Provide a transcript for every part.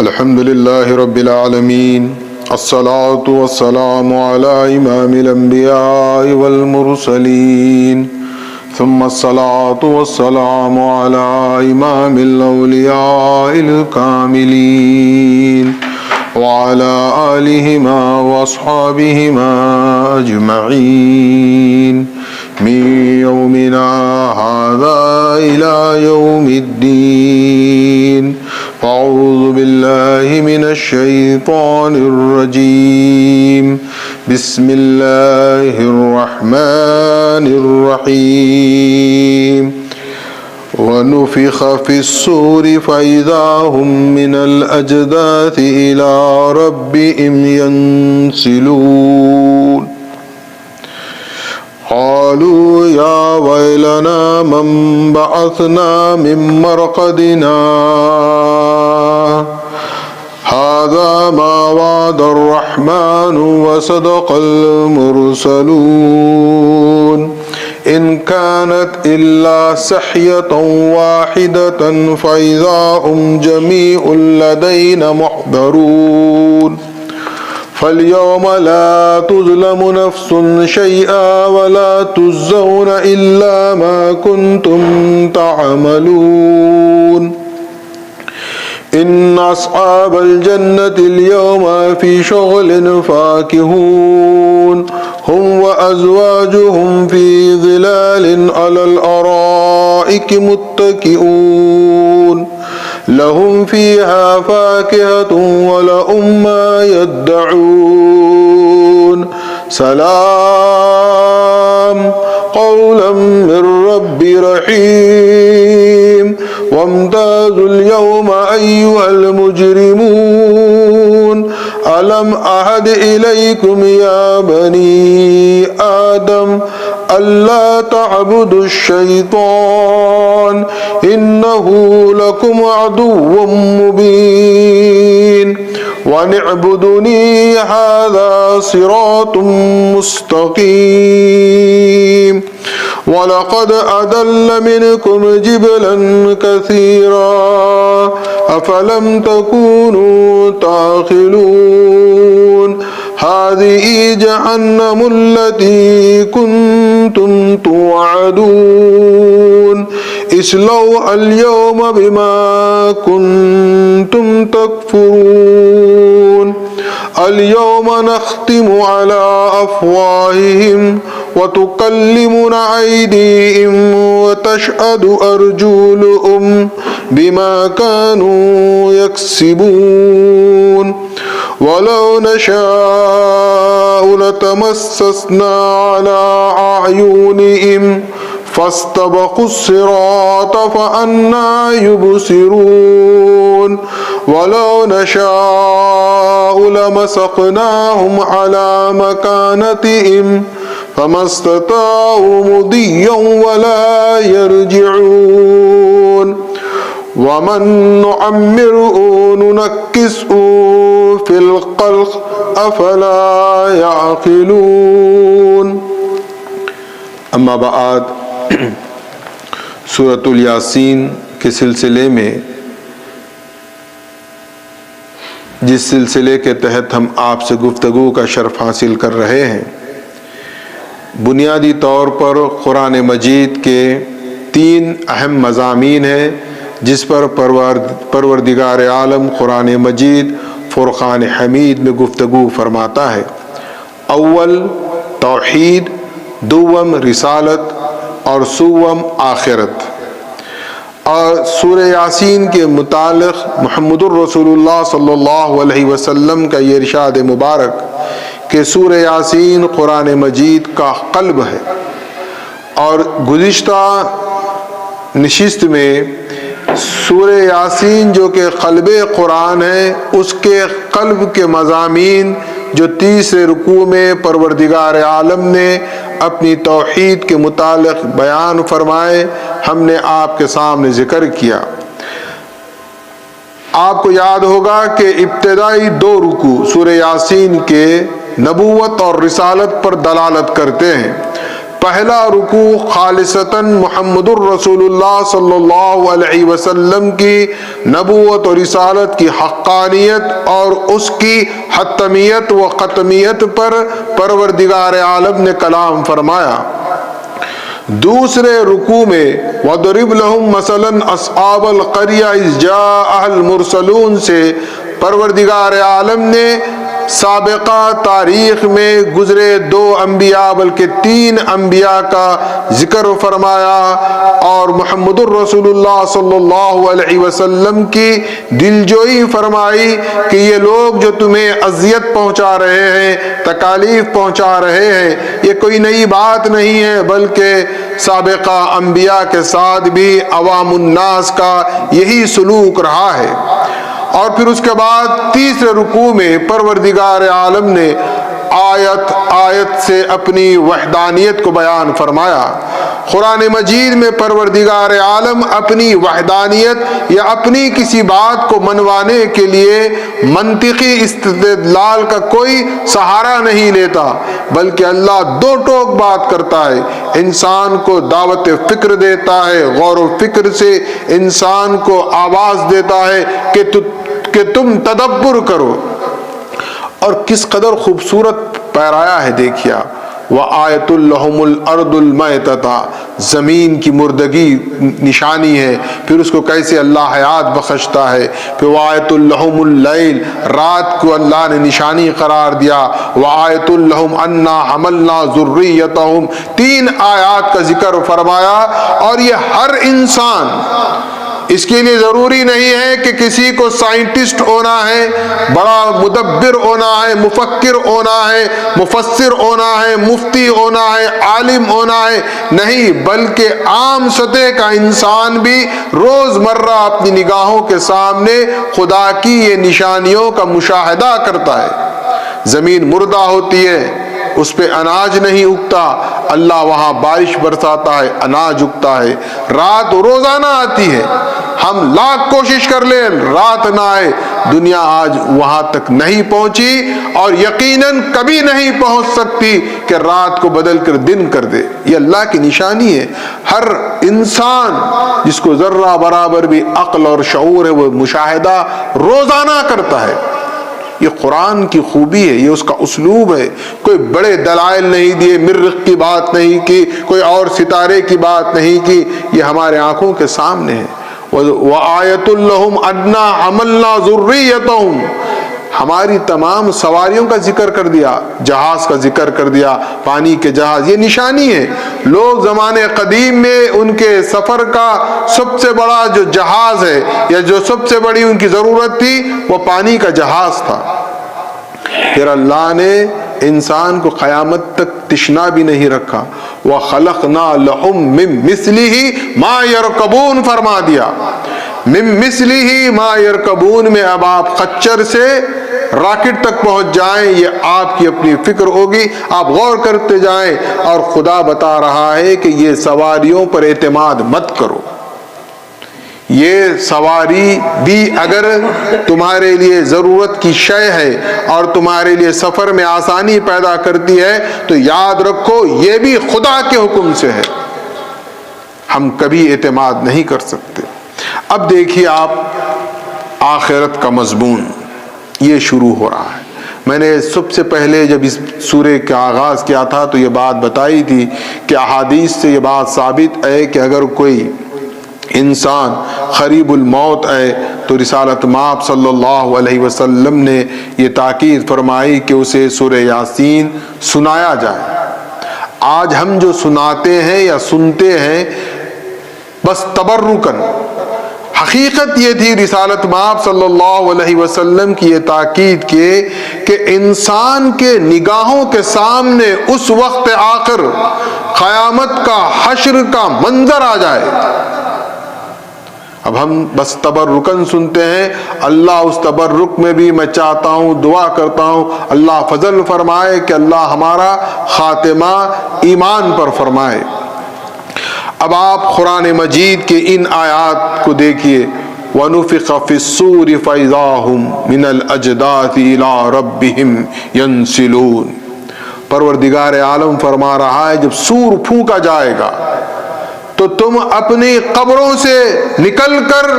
الحمد لله رب العالمين الصلاة والسلام على إمام الأنبياء والمرسلين ثم الصلاة والسلام على إمام الأولياء الكاملين وعلى آلهما وأصحابهما أجمعين من يومنا هذا إلى يوم الدين. أعوذ بالله من الشيطان الرجيم. بسم الله الرحمن الرحيم. ونفخ في الصور فإذا هم من الأجداث إلى ربهم ينسلون. قالوا يا ويلنا من بعثنا من مرقدنا هذا ما وعد الرحمن وصدق المرسلون. إن كانت إلا سحية واحدة فإذا هم جميع لدينا محضرون. فاليوم لا تظلم نفس شيئا ولا تجزون إلا ما كنتم تعملون. إن أصحاب الجنة اليوم في شغل فاكهون هم وأزواجهم في ظلال على الأرائك متكئون لهم فيها فاكهة ولهم ما يدعون. سلام قولا من رب رحيم. وامتازوا اليوم أيها المجرمون ألم أعهد إليكم يا بني آدم ألا تعبدوا الشيطان إنه لكم عدو مبين وأن اعبدوني هذا صراط مستقيم. ولقد أضل منكم جبلا كثيرا أفلم تكونوا تعقلون. هذه جهنم التي كنتم توعدون اصلوها اليوم بما كنتم تكفرون. اليوم نختم على أفواههم وتكلمنا أيديهم وتشهد أرجلهم بما كانوا يكسبون. ولو نشاء لتمسسنا على أعينهم فاستبقوا الصراط فأنى يبصرون. ولو نشاء لمسخناهم على مكانتهم فما استطاعوا مضيا ولا يرجعون. ومن نعمره ننكسه في الخلق أفلا يعقلون. اما بعد، سورۃ الیاسین کے سلسلے میں جس سلسلے کے تحت ہم آپ سے گفتگو کا شرف حاصل کر رہے ہیں، بنیادی طور پر قرآن مجید کے 3 اہم مضامین ہیں جس پر پروردگار عالم قرآن مجید فرقان حمید میں گفتگو فرماتا ہے۔ اول توحید، دوم رسالت اور سوم آخرت۔ اور سورہ یاسین کے متعلق محمد الرسول اللہ صلی اللہ علیہ وسلم کا یہ ارشاد مبارک کہ سورہ یاسین قرآن مجید کا قلب ہے، اور گزشتہ نشست میں سورہ یاسین جو کہ قلب قرآن ہے، اس کے قلب کے مضامین جو تیسرے رکوع میں پروردگار عالم نے اپنی توحید کے متعلق بیان فرمائے، ہم نے آپ کے سامنے ذکر کیا۔ آپ کو یاد ہوگا کہ ابتدائی 2 رکوع سورہ یاسین کے نبوت اور رسالت پر دلالت کرتے ہیں۔ پہلا رکوع خالصتاً محمد الرسول اللہ صلی اللہ علیہ وسلم کی نبوت اور رسالت کی حقانیت اور اس کی حتمیت و ختمیت پر پروردگار عالم نے کلام فرمایا۔ دوسرے رکوع میں وَضْرِبْ لَهُمْ مَثَلًا أَصْحَابَ الْقَرْيَةِ إِذْ جَاءَهَا الْمُرْسَلُونَ سے پروردگار عالم نے سابقہ تاریخ میں گزرے 2 انبیاء بلکہ 3 انبیاء کا ذکر فرمایا، اور محمد الرسول اللہ صلی اللہ علیہ وسلم کی دلجوئی فرمائی کہ یہ لوگ جو تمہیں اذیت پہنچا رہے ہیں، تکالیف پہنچا رہے ہیں، یہ کوئی نئی بات نہیں ہے، بلکہ سابقہ انبیاء کے ساتھ بھی عوام الناس کا یہی سلوک رہا ہے۔ اور پھر اس کے بعد تیسرے رکوع میں پروردگار عالم نے آیت سے اپنی وحدانیت کو بیان فرمایا۔ قرآن مجید میں پروردگار عالم اپنی وحدانیت یا اپنی کسی بات کو منوانے کے لیے منطقی استدلال کا کوئی سہارا نہیں لیتا، بلکہ اللہ 2 ٹوک بات کرتا ہے، انسان کو دعوت فکر دیتا ہے، غور و فکر سے انسان کو آواز دیتا ہے کہ تم تدبر کرو۔ اور کس قدر خوبصورت پیرایا ہے، دیکھیا وَآیَةٌ لَهُمُ الْأَرْضُ الْمَيْتَةُ، زمین کی مردگی نشانی ہے، پھر اس کو کیسے اللہ حیات بخشتا ہے۔ پھر وَآیَةٌ لَهُمُ اللَّيْلُ، رات کو اللہ نے نشانی قرار دیا، وَآیَةٌ لَهُمْ أَنَّا حَمَلْنَا ذُرِّيَّتَهُمْ، 3 آیات کا ذکر فرمایا۔ اور یہ ہر انسان، اس کے لیے ضروری نہیں ہے کہ کسی کو سائنٹسٹ ہونا ہے، بڑا مدبر ہونا ہے، مفکر ہونا ہے، مفسر ہونا ہے، مفتی ہونا ہے، عالم ہونا ہے، نہیں، بلکہ عام سطح کا انسان بھی روز مرہ اپنی نگاہوں کے سامنے خدا کی یہ نشانیوں کا مشاہدہ کرتا ہے۔ زمین مردہ ہوتی ہے، اس پہ اناج نہیں اگتا، اللہ وہاں بارش برساتا ہے، اناج اگتا ہے۔ رات روزانہ آتی ہے، ہم لاکھ کوشش کر لیں رات نہ آئے، دنیا آج وہاں تک نہیں پہنچی اور یقیناً کبھی نہیں پہنچ سکتی کہ رات کو بدل کر دن کر دے۔ یہ اللہ کی نشانی ہے۔ ہر انسان جس کو ذرہ برابر بھی عقل اور شعور ہے، وہ مشاہدہ روزانہ کرتا ہے۔ یہ قرآن کی خوبی ہے، یہ اس کا اسلوب ہے۔ کوئی بڑے دلائل نہیں دیے، مریخ کی بات نہیں کی، کوئی اور ستارے کی بات نہیں کی، یہ ہمارے آنکھوں کے سامنے ہے۔ وَآیَةٌ لَهُمْ أَنَّا حَمَلْنَا ذُرِّيَّتَهُمْ، ہماری تمام سواریوں کا ذکر کر دیا، جہاز کا ذکر کر دیا، پانی کے جہاز، یہ نشانی ہے۔ لوگ زمانے قدیم میں ان کے سفر کا سب سے بڑا جو جہاز ہے یا جو سب سے بڑی ان کی ضرورت تھی وہ پانی کا جہاز تھا۔ پھر اللہ نے انسان کو قیامت تک تشنا بھی نہیں رکھا، وَخَلَقْنَا لَهُم مِّن مِّثْلِهِ مَا يَرْكَبُونَ فرما دیا۔ مِّن مِّثْلِهِ مَا يَرْكَبُونَ میں اب آپ خچر سے راکٹ تک پہنچ جائیں، یہ آپ کی اپنی فکر ہوگی، آپ غور کرتے جائیں، اور خدا بتا رہا ہے کہ یہ سواریوں پر اعتماد مت کرو۔ یہ سواری بھی اگر تمہارے لیے ضرورت کی شے ہے اور تمہارے لیے سفر میں آسانی پیدا کرتی ہے تو یاد رکھو یہ بھی خدا کے حکم سے ہے، ہم کبھی اعتماد نہیں کر سکتے۔ اب دیکھیے آپ، آخرت کا مضمون یہ شروع ہو رہا ہے۔ میں نے سب سے پہلے جب اس سورے کا آغاز کیا تھا تو یہ بات بتائی تھی کہ احادیث سے یہ بات ثابت ہے کہ اگر کوئی انسان قریب الموت ہے تو رسالت مآب صلی اللہ علیہ وسلم نے یہ تاکید فرمائی کہ اسے سورہ یاسین سنایا جائے۔ آج ہم جو سناتے ہیں یا سنتے ہیں بس تبرکن، حقیقت یہ تھی رسالت مآب صلی اللہ علیہ وسلم کی یہ تاکید کہ انسان کے نگاہوں کے سامنے اس وقت آخر قیامت کا حشر کا منظر آ جائے۔ اب ہم بس تبرکن سنتے ہیں، اللہ اس تبرک میں بھی میں چاہتا ہوں، دعا کرتا ہوں اللہ فضل فرمائے کہ اللہ ہمارا خاتمہ ایمان پر فرمائے۔ اب آپ قرآن مجید کے ان آیات کو دیکھیے، وَنُفِخَ فِي الصُّورِ فَإِذَا هُمْ مِنَ الْأَجْدَاثِ إِلَىٰ رَبِّهِمْ يَنْسِلُونَ۔ پروردگار عالم فرما رہا ہے جب سور پھونکا جائے گا تو تم اپنی قبروں سے نکل کر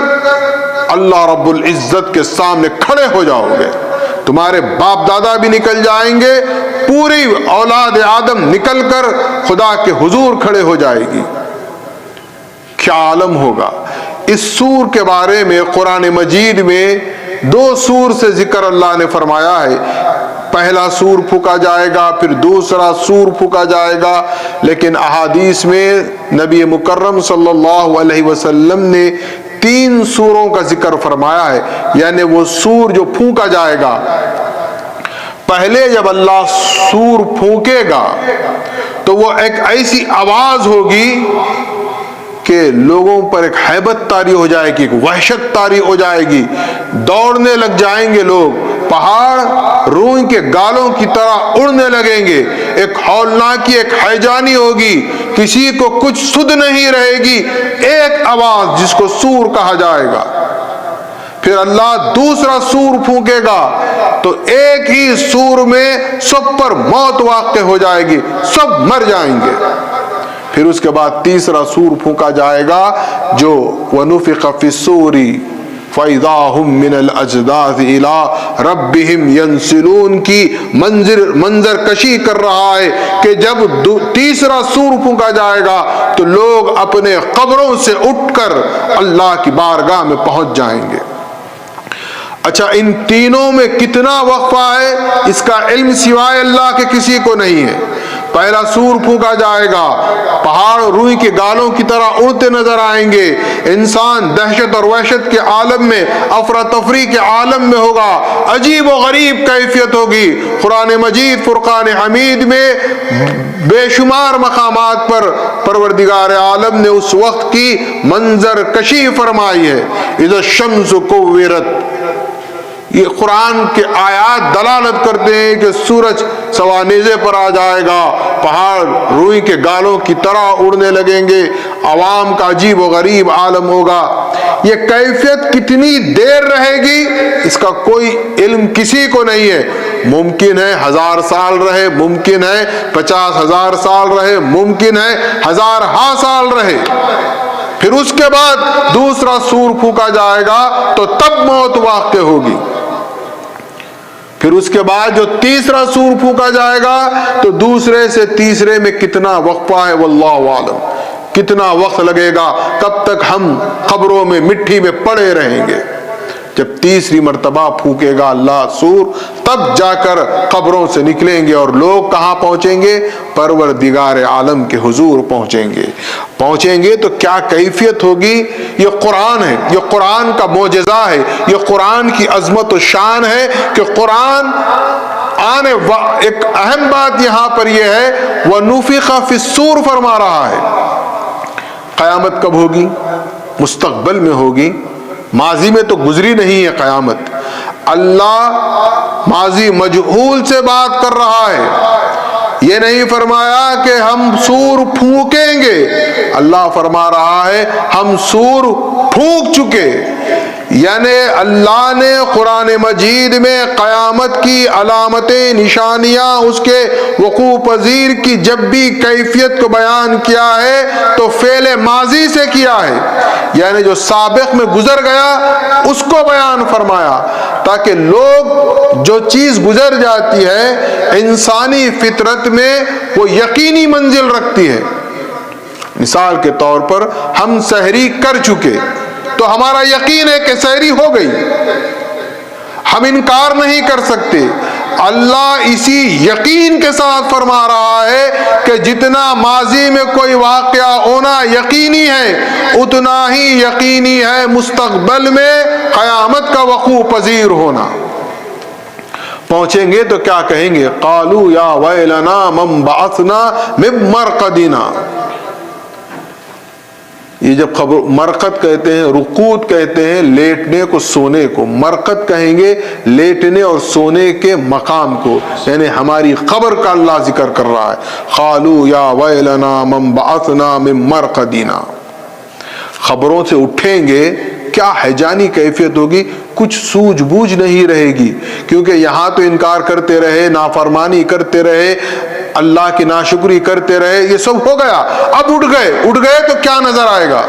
اللہ رب العزت کے سامنے کھڑے ہو جاؤ گے. تمہارے باپ دادا بھی نکل جائیں گے, پوری اولاد آدم نکل کر خدا کے حضور کھڑے ہو جائے گی. کیا عالم ہوگا. اس سور کے بارے میں قرآن مجید میں 2 سور سے ذکر اللہ نے فرمایا ہے. پہلا سور پھونکا جائے گا, پھر دوسرا سور پھونکا جائے گا. لیکن احادیث میں نبی مکرم صلی اللہ علیہ وسلم نے 3 سوروں کا ذکر فرمایا ہے. یعنی وہ سور جو پھونکا جائے گا, پہلے جب اللہ سور پھونکے گا تو وہ ایک ایسی آواز ہوگی کہ لوگوں پر ایک ہیبت طاری ہو جائے گی, ایک وحشت طاری ہو جائے گی. دوڑنے لگ جائیں گے لوگ, پہاڑ روئی کے گالوں کی طرح اڑنے لگیں گے. ایک ہولناکی, ایک ہیجانی ہوگی, کسی کو کچھ سدھ نہیں رہے گی. ایک آواز جس کو سور کہا جائے گا. پھر اللہ دوسرا سور پھونکے گا تو ایک ہی سور میں سب پر موت واقع ہو جائے گی, سب مر جائیں گے. پھر اس کے بعد تیسرا سور پھونکا جائے گا جو وَنُفِخَ فِي الصُّورِ فَإِذَا هُمْ مِنَ الْأَجْدَاثِ إِلَىٰ رَبِّهِمْ يَنْسِلُونَ کی منظر کشی کر رہا ہے کہ جب تیسرا سور پھونکا جائے گا تو لوگ اپنے قبروں سے اٹھ کر اللہ کی بارگاہ میں پہنچ جائیں گے. اچھا, ان تینوں میں کتنا وقفہ ہے اس کا علم سوائے اللہ کے کسی کو نہیں ہے. پہلا سور پھونکا جائے گا, پہاڑ روئی کے گالوں کی طرح اڑتے نظر آئیں گے. انسان دہشت اور وحشت کے عالم میں, افراتفری کے عالم میں ہوگا. عجیب و غریب کیفیت ہوگی. قرآن مجید فرقان حمید میں بے شمار مقامات پر پروردگار عالم نے اس وقت کی منظر کشی فرمائی ہے. اذا الشمس کوورت, یہ قرآن کے آیات دلالت کرتے ہیں کہ سورج سوانیزے پر آ جائے گا, پہاڑ روئی کے گالوں کی طرح اڑنے لگیں گے, عوام کا عجیب و غریب عالم ہوگا. یہ کیفیت کتنی دیر رہے گی اس کا کوئی علم کسی کو نہیں ہے. ممکن ہے 1000 سال رہے, ممکن ہے 50,000 سال رہے, ممکن ہے 1000 سال رہے. پھر اس کے بعد دوسرا سور پھونکا جائے گا تو تب موت واقع ہوگی. پھر اس کے بعد جو تیسرا سور پھونکا جائے گا تو دوسرے سے تیسرے میں کتنا وقفہ ہے واللہ عالم, کتنا وقت لگے گا, کب تک ہم قبروں میں مٹی میں پڑے رہیں گے. جب تیسری مرتبہ پھونکے گا اللہ سور, تب جا کر قبروں سے نکلیں گے اور لوگ کہاں پہنچیں گے؟ پروردگار عالم کے حضور پہنچیں گے. پہنچیں گے تو کیا کیفیت ہوگی. یہ قرآن ہے, یہ قرآن کا معجزہ ہے, یہ قرآن کی عظمت و شان ہے کہ قرآن ایک اہم بات یہاں پر یہ ہے وَنُفِخَ فِي الصُّورِ فرما رہا ہے. قیامت کب ہوگی؟ مستقبل میں ہوگی, ماضی میں تو گزری نہیں ہے قیامت. اللہ ماضی مجہول سے بات کر رہا ہے. یہ نہیں فرمایا کہ ہم سور پھونکیں گے, اللہ فرما رہا ہے ہم سور پھونک چکے. یعنی اللہ نے قرآن مجید میں قیامت کی علامتیں, نشانیاں, اس کے وقوع پذیر کی جب بھی کیفیت کو بیان کیا ہے تو فعل ماضی سے کیا ہے. یعنی جو سابق میں گزر گیا اس کو بیان فرمایا تاکہ لوگ, جو چیز گزر جاتی ہے انسانی فطرت میں وہ یقینی منزل رکھتی ہے. مثال کے طور پر ہم سحری کر چکے تو ہمارا یقین ہے کہ سحری ہو گئی, ہم انکار نہیں کر سکتے. اللہ اسی یقین کے ساتھ فرما رہا ہے کہ جتنا ماضی میں کوئی واقعہ ہونا یقینی ہے اتنا ہی یقینی ہے مستقبل میں قیامت کا وقوع پذیر ہونا. پہنچیں گے تو کیا کہیں گے؟ قالوا یا ویلنا من بعثنا من مرقدنا. یہ جب مرقد کہتے ہیں, رقود کہتے ہیں لیٹنے کو, سونے کو. مرقد کہیں گے لیٹنے اور سونے کے مقام کو, یعنی ہماری قبر کا اللہ ذکر کر رہا ہے. قالوا یا ویلنا من بعثنا من مرقدنا. خبروں سے اٹھیں گے, کیا حیجانی کیفیت ہوگی, کچھ سوجھ بوجھ نہیں رہے گی, کیونکہ یہاں تو انکار کرتے رہے, نافرمانی کرتے رہے, اللہ کی ناشکری کرتے رہے، یہ سب ہو گیا، اب اٹھ گئے تو کیا نظر آئے گا؟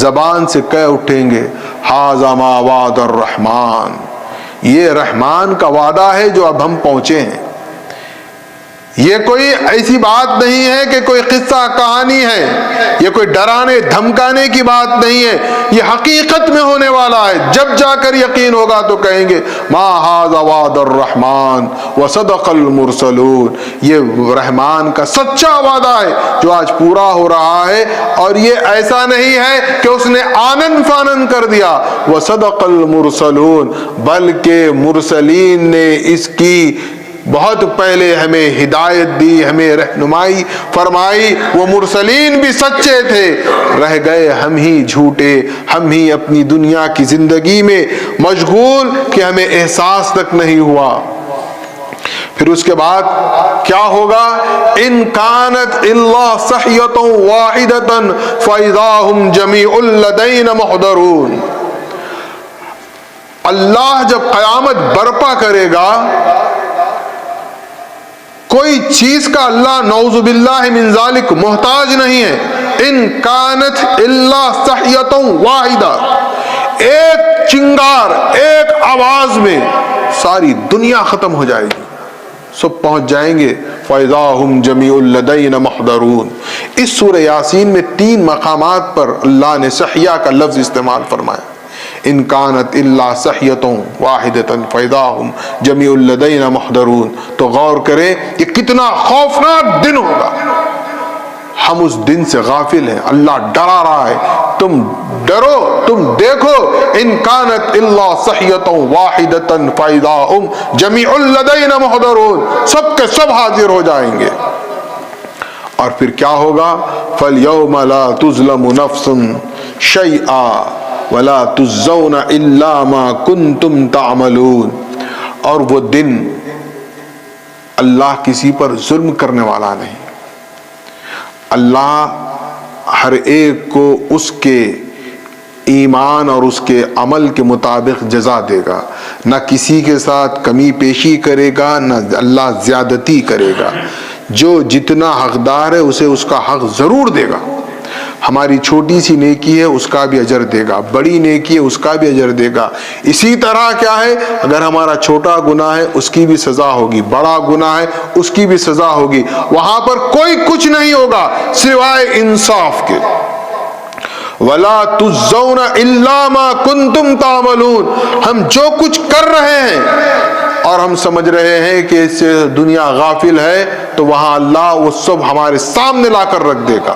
زبان سے کہہ اٹھیں گے ھذا ما وعد الرحمن، یہ رحمان کا وعدہ ہے جو اب ہم پہنچے ہیں۔ یہ کوئی ایسی بات نہیں ہے کہ کوئی قصہ کہانی ہے، یہ کوئی ڈرانے دھمکانے کی بات نہیں ہے، یہ حقیقت میں ہونے والا ہے۔ جب جا کر یقین ہوگا تو کہیں گے ما ھذا وعد الرحمن وصدق المرسلون، یہ رحمان کا سچا وعدہ ہے جو آج پورا ہو رہا ہے، اور یہ ایسا نہیں ہے کہ اس نے آنن فانن کر دیا، وصدق المرسلون، بلکہ مرسلین نے اس کی بہت پہلے ہمیں ہدایت دی، ہمیں رہنمائی فرمائی، وہ مرسلین بھی سچے تھے، رہ گئے ہم ہی جھوٹے، ہم ہی اپنی دنیا کی زندگی میں مشغول کہ ہمیں احساس تک نہیں ہوا۔ پھر اس کے بعد کیا ہوگا؟ ان کانت الا صحیۃ واحدۃ فاذا هم جمیع لدینا محضرون، اللہ جب قیامت برپا کرے گا، کوئی چیز کا اللہ نعوذ باللہ من ذالک محتاج نہیں ہے۔ ان کانت الا صحیۃ واحدہ، ایک چنگار، ایک آواز میں ساری دنیا ختم ہو جائے گی، سب پہنچ جائیں گے۔ فَإِذَا هُمْ جَمِيعٌ لَدَيْنَا مُحْضَرُونَ، اس سورہ یاسین میں 3 مقامات پر اللہ نے صحیہ کا لفظ استعمال فرمایا۔ ان کانت الا صحیۃ واحدۃ فاذا هم جمیع لدینا محضرون، تو غور کریں یہ کتنا خوفناک دن ہوگا۔ ہم اس دن سے غافل ہیں، اللہ ڈرا رہا ہے، تم ڈرو، تم دیکھو۔ ان کانت الا صحیۃ واحدۃ فاذا هم جمیع لدینا محضرون، سب کے سب حاضر ہو جائیں گے۔ اور پھر کیا ہوگا؟ فَالْيَوْمَ لَا تُظْلَمُ نَفْسٌ شَيْئًا وَلَا تُجْزَوْنَ إِلَّا مَا كُنْتُمْ تَعْمَلُونَ، اور وہ دن اللہ کسی پر ظلم کرنے والا نہیں، اللہ ہر ایک کو اس کے ایمان اور اس کے عمل کے مطابق جزا دے گا، نہ کسی کے ساتھ کمی پیشی کرے گا، نہ اللہ زیادتی کرے گا۔ جو جتنا حقدار ہے اسے اس کا حق ضرور دے گا۔ ہماری چھوٹی سی نیکی ہے اس کا بھی اجر دے گا، بڑی نیکی ہے اس کا بھی اجر دے گا۔ اسی طرح کیا ہے، اگر ہمارا چھوٹا گناہ ہے اس کی بھی سزا ہوگی، بڑا گناہ ہے اس کی بھی سزا ہوگی۔ وہاں پر کوئی کچھ نہیں ہوگا سوائے انصاف کے۔ وَلَا تُجْزَوْنَ إِلَّا مَا كُنْتُمْ تَعْمَلُونَ، ہم جو کچھ کر رہے ہیں اور ہم سمجھ رہے ہیں کہ اس سے دنیا غافل ہے، تو وہاں اللہ وہ سب ہمارے سامنے لا کر رکھ دے گا۔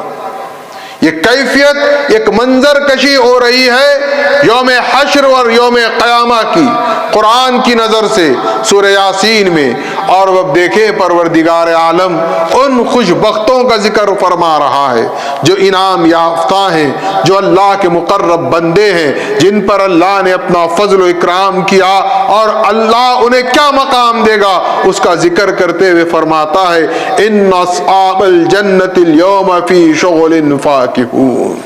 یہ کیفیت، ایک منظر کشی ہو رہی ہے یوم حشر اور یوم قیامہ کی، قرآن کی نظر سے سورہ یاسین میں۔ اور اب دیکھیں پروردگار عالم ان خوش بختوں کا ذکر فرما رہا ہے جو انعام یافتہ ہیں، جو اللہ کے مقرب بندے ہیں، جن پر اللہ نے اپنا فضل و اکرام کیا، اور اللہ انہیں کیا مقام دے گا اس کا ذکر کرتے ہوئے فرماتا ہے ان اصحاب الجنت اليوم فی شغل فاکہون۔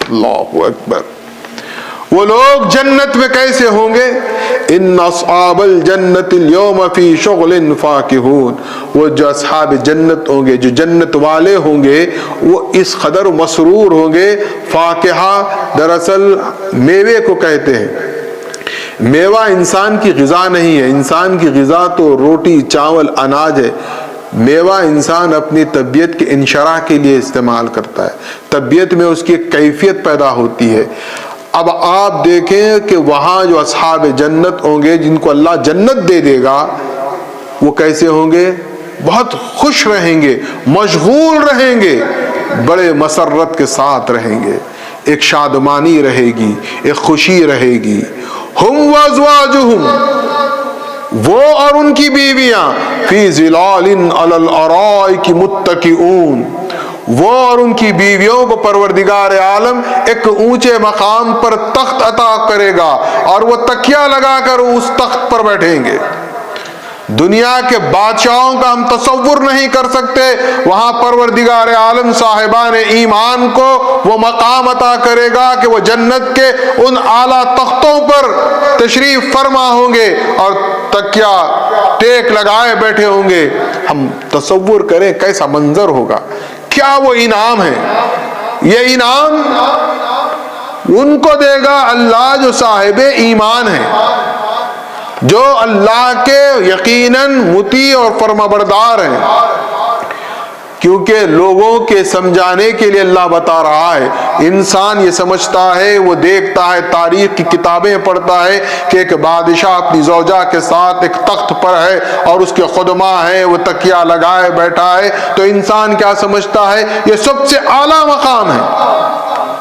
اللہ اکبر، وہ لوگ جنت میں کیسے ہوں گے؟ ان اصحاب الجنت اليوم فی شغل فاکہون، وہ جو اصحاب جنت ہوں گے، جو جنت والے ہوں گے، وہ اس قدر مسرور ہوں گے۔ فاکہہ دراصل میوے کو کہتے ہیں۔ میوہ انسان کی غذا نہیں ہے، انسان کی غذا تو روٹی چاول اناج ہے۔ میوہ انسان اپنی طبیعت کے انشراح کے لیے استعمال کرتا ہے، طبیعت میں اس کی کیفیت پیدا ہوتی ہے۔ اب آپ دیکھیں کہ وہاں جو اصحاب جنت ہوں گے، جن کو اللہ جنت دے دے گا، وہ کیسے ہوں گے؟ بہت خوش رہیں گے، مشغول رہیں گے، بڑے مسرت کے ساتھ رہیں گے، ایک شادمانی رہے گی، ایک خوشی رہے گی۔ ہم وازواجہم، وہ اور ان کی بیویاں، فی ظلال علی الارائک متکئون، وہ اور ان کی بیویوں کو پروردگار عالم ایک اونچے مقام پر تخت عطا کرے گا، اور وہ تکیہ لگا کر اس تخت پر بیٹھیں گے۔ دنیا کے بادشاہوں کا ہم تصور نہیں کر سکتے، وہاں پروردگار عالم صاحبان ایمان کو وہ مقام عطا کرے گا کہ وہ جنت کے ان اعلیٰ تختوں پر تشریف فرما ہوں گے اور تکیہ ٹیک لگائے بیٹھے ہوں گے۔ ہم تصور کریں کیسا منظر ہوگا، کیا وہ انعام ہے۔ یہ انعام ان کو دے گا اللہ جو صاحب ایمان ہے، جو اللہ کے یقیناً مطیع اور فرمانبردار ہیں، کیونکہ لوگوں کے سمجھانے کے لیے اللہ بتا رہا ہے۔ انسان یہ سمجھتا ہے، وہ دیکھتا ہے، تاریخ کی کتابیں پڑھتا ہے کہ ایک بادشاہ اپنی زوجہ کے ساتھ ایک تخت پر ہے اور اس کے خدمہ ہے، وہ تکیہ لگائے بیٹھا ہے، تو انسان کیا سمجھتا ہے یہ سب سے اعلیٰ مقام ہے۔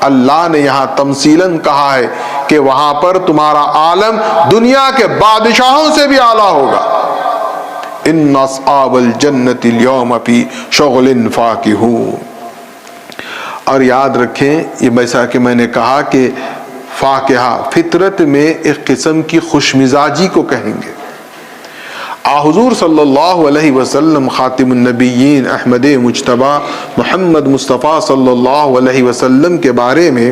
اللہ نے یہاں تمثیلاً کہا ہے کہ وہاں پر تمہارا عالم دنیا کے بادشاہوں سے بھی اعلیٰ ہوگا۔ ان اصحاب الجنت اليوم فی شغل فاکہون۔ اور یاد رکھیں، یہ جیسا کہ میں نے کہا کہ فاکہہ فطرت میں ایک قسم کی خوش مزاجی کو کہیں گے۔ حضور صلی اللہ علیہ وسلم خاتم النبیین احمد مجتبی محمد مصطفیٰ صلی اللہ علیہ وسلم کے بارے میں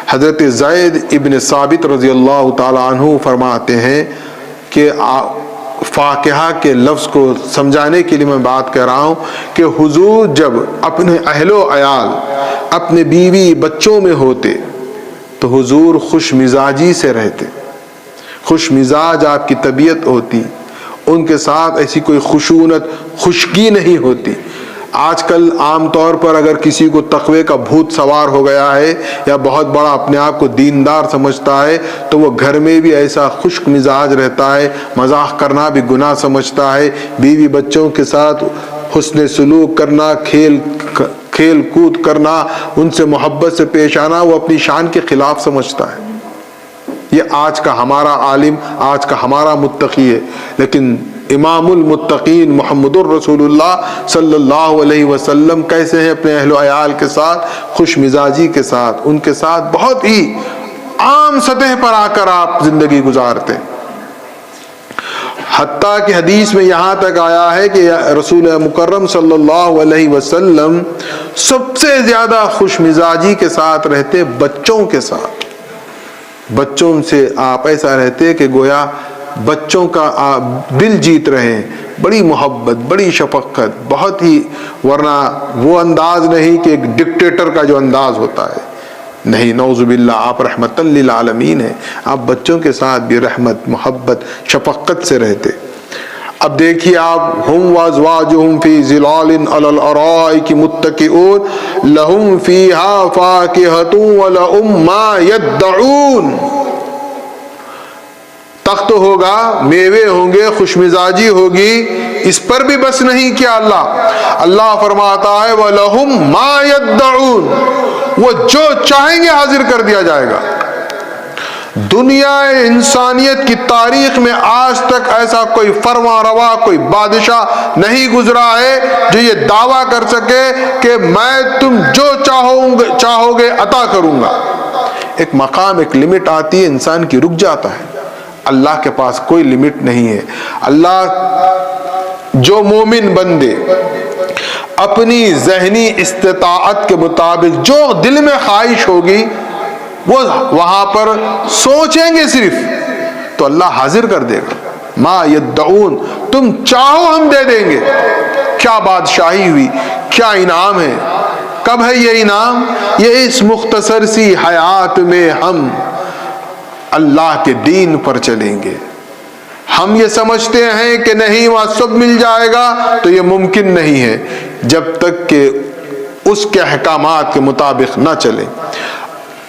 حضرت زید ابن ثابت رضی اللہ تعالیٰ عنہ فرماتے ہیں کہ فاکہہ کے لفظ کو سمجھانے کے لیے میں بات کر رہا ہوں کہ حضور جب اپنے اہل و عیال، اپنے بیوی بچوں میں ہوتے تو حضور خوش مزاجی سے رہتے، خوش مزاج آپ کی طبیعت ہوتی، ان کے ساتھ ایسی کوئی خشونت خشکی نہیں ہوتی۔ آج کل عام طور پر اگر کسی کو تقوی کا بھوت سوار ہو گیا ہے یا بہت بڑا اپنے آپ کو دیندار سمجھتا ہے تو وہ گھر میں بھی ایسا خشک مزاج رہتا ہے، مزاح کرنا بھی گناہ سمجھتا ہے، بیوی بچوں کے ساتھ حسن سلوک کرنا، کھیل کود کرنا، ان سے محبت سے پیش آنا وہ اپنی شان کے خلاف سمجھتا ہے۔ یہ آج کا ہمارا عالم، آج کا ہمارا متقی ہے، لیکن امام المتقین محمد الرسول اللہ صلی اللہ علیہ وسلم کیسے ہیں اپنے اہل و عیال کے ساتھ؟ خوش مزاجی کے ساتھ، ان کے ساتھ بہت ہی عام سطح پر آ کر آپ زندگی گزارتے ہیں۔ حتیٰ کہ حدیث میں یہاں تک آیا ہے کہ رسول مکرم صلی اللہ علیہ وسلم سب سے زیادہ خوش مزاجی کے ساتھ رہتے بچوں کے ساتھ۔ بچوں سے آپ ایسا رہتے کہ گویا بچوں کا آپ دل جیت رہے ہیں، بڑی محبت، بڑی شفقت، بہت ہی، ورنہ وہ انداز نہیں کہ ایک ڈکٹیٹر کا جو انداز ہوتا ہے، نہیں، نعوذ باللہ، آپ رحمت للعالمین ہیں، آپ بچوں کے ساتھ بھی رحمت، محبت، شفقت سے رہتے۔ اب دیکھیے آپ، ہم وازواجہم فی ظلال علی الارائک متکئون لہم فیہا فاکہۃ ولہم ما یدعون۔ تخت ہوگا، میوے ہوں گے، خوش مزاجی ہوگی، اس پر بھی بس نہیں کیا اللہ فرماتا ہے وَلَهُمْ مَا يَدَّعُونَ، وہ جو چاہیں گے حاضر کر دیا جائے گا۔ دنیا انسانیت کی تاریخ میں آج تک ایسا کوئی فرما روا، کوئی بادشاہ نہیں گزرا ہے جو یہ دعویٰ کر سکے کہ میں تم جو چاہو گے عطا کروں گا۔ ایک مقام، ایک لمٹ آتی ہے، انسان کی رک جاتا ہے۔ اللہ کے پاس کوئی لمٹ نہیں ہے۔ اللہ جو مومن بندے اپنی ذہنی استطاعت کے مطابق جو دل میں خواہش ہوگی وہ وہاں پر سوچیں گے صرف، تو اللہ حاضر کر دے گا۔ ما یدعون، تم چاہو ہم دے دیں گے۔ کیا بادشاہی ہوئی، کیا انعام ہے۔ کب ہے یہ انعام؟ یہ اس مختصر سی حیات میں ہم اللہ کے دین پر چلیں گے۔ ہم یہ سمجھتے ہیں کہ نہیں وہاں سب مل جائے گا، تو یہ ممکن نہیں ہے جب تک کہ اس کے احکامات کے مطابق نہ چلیں۔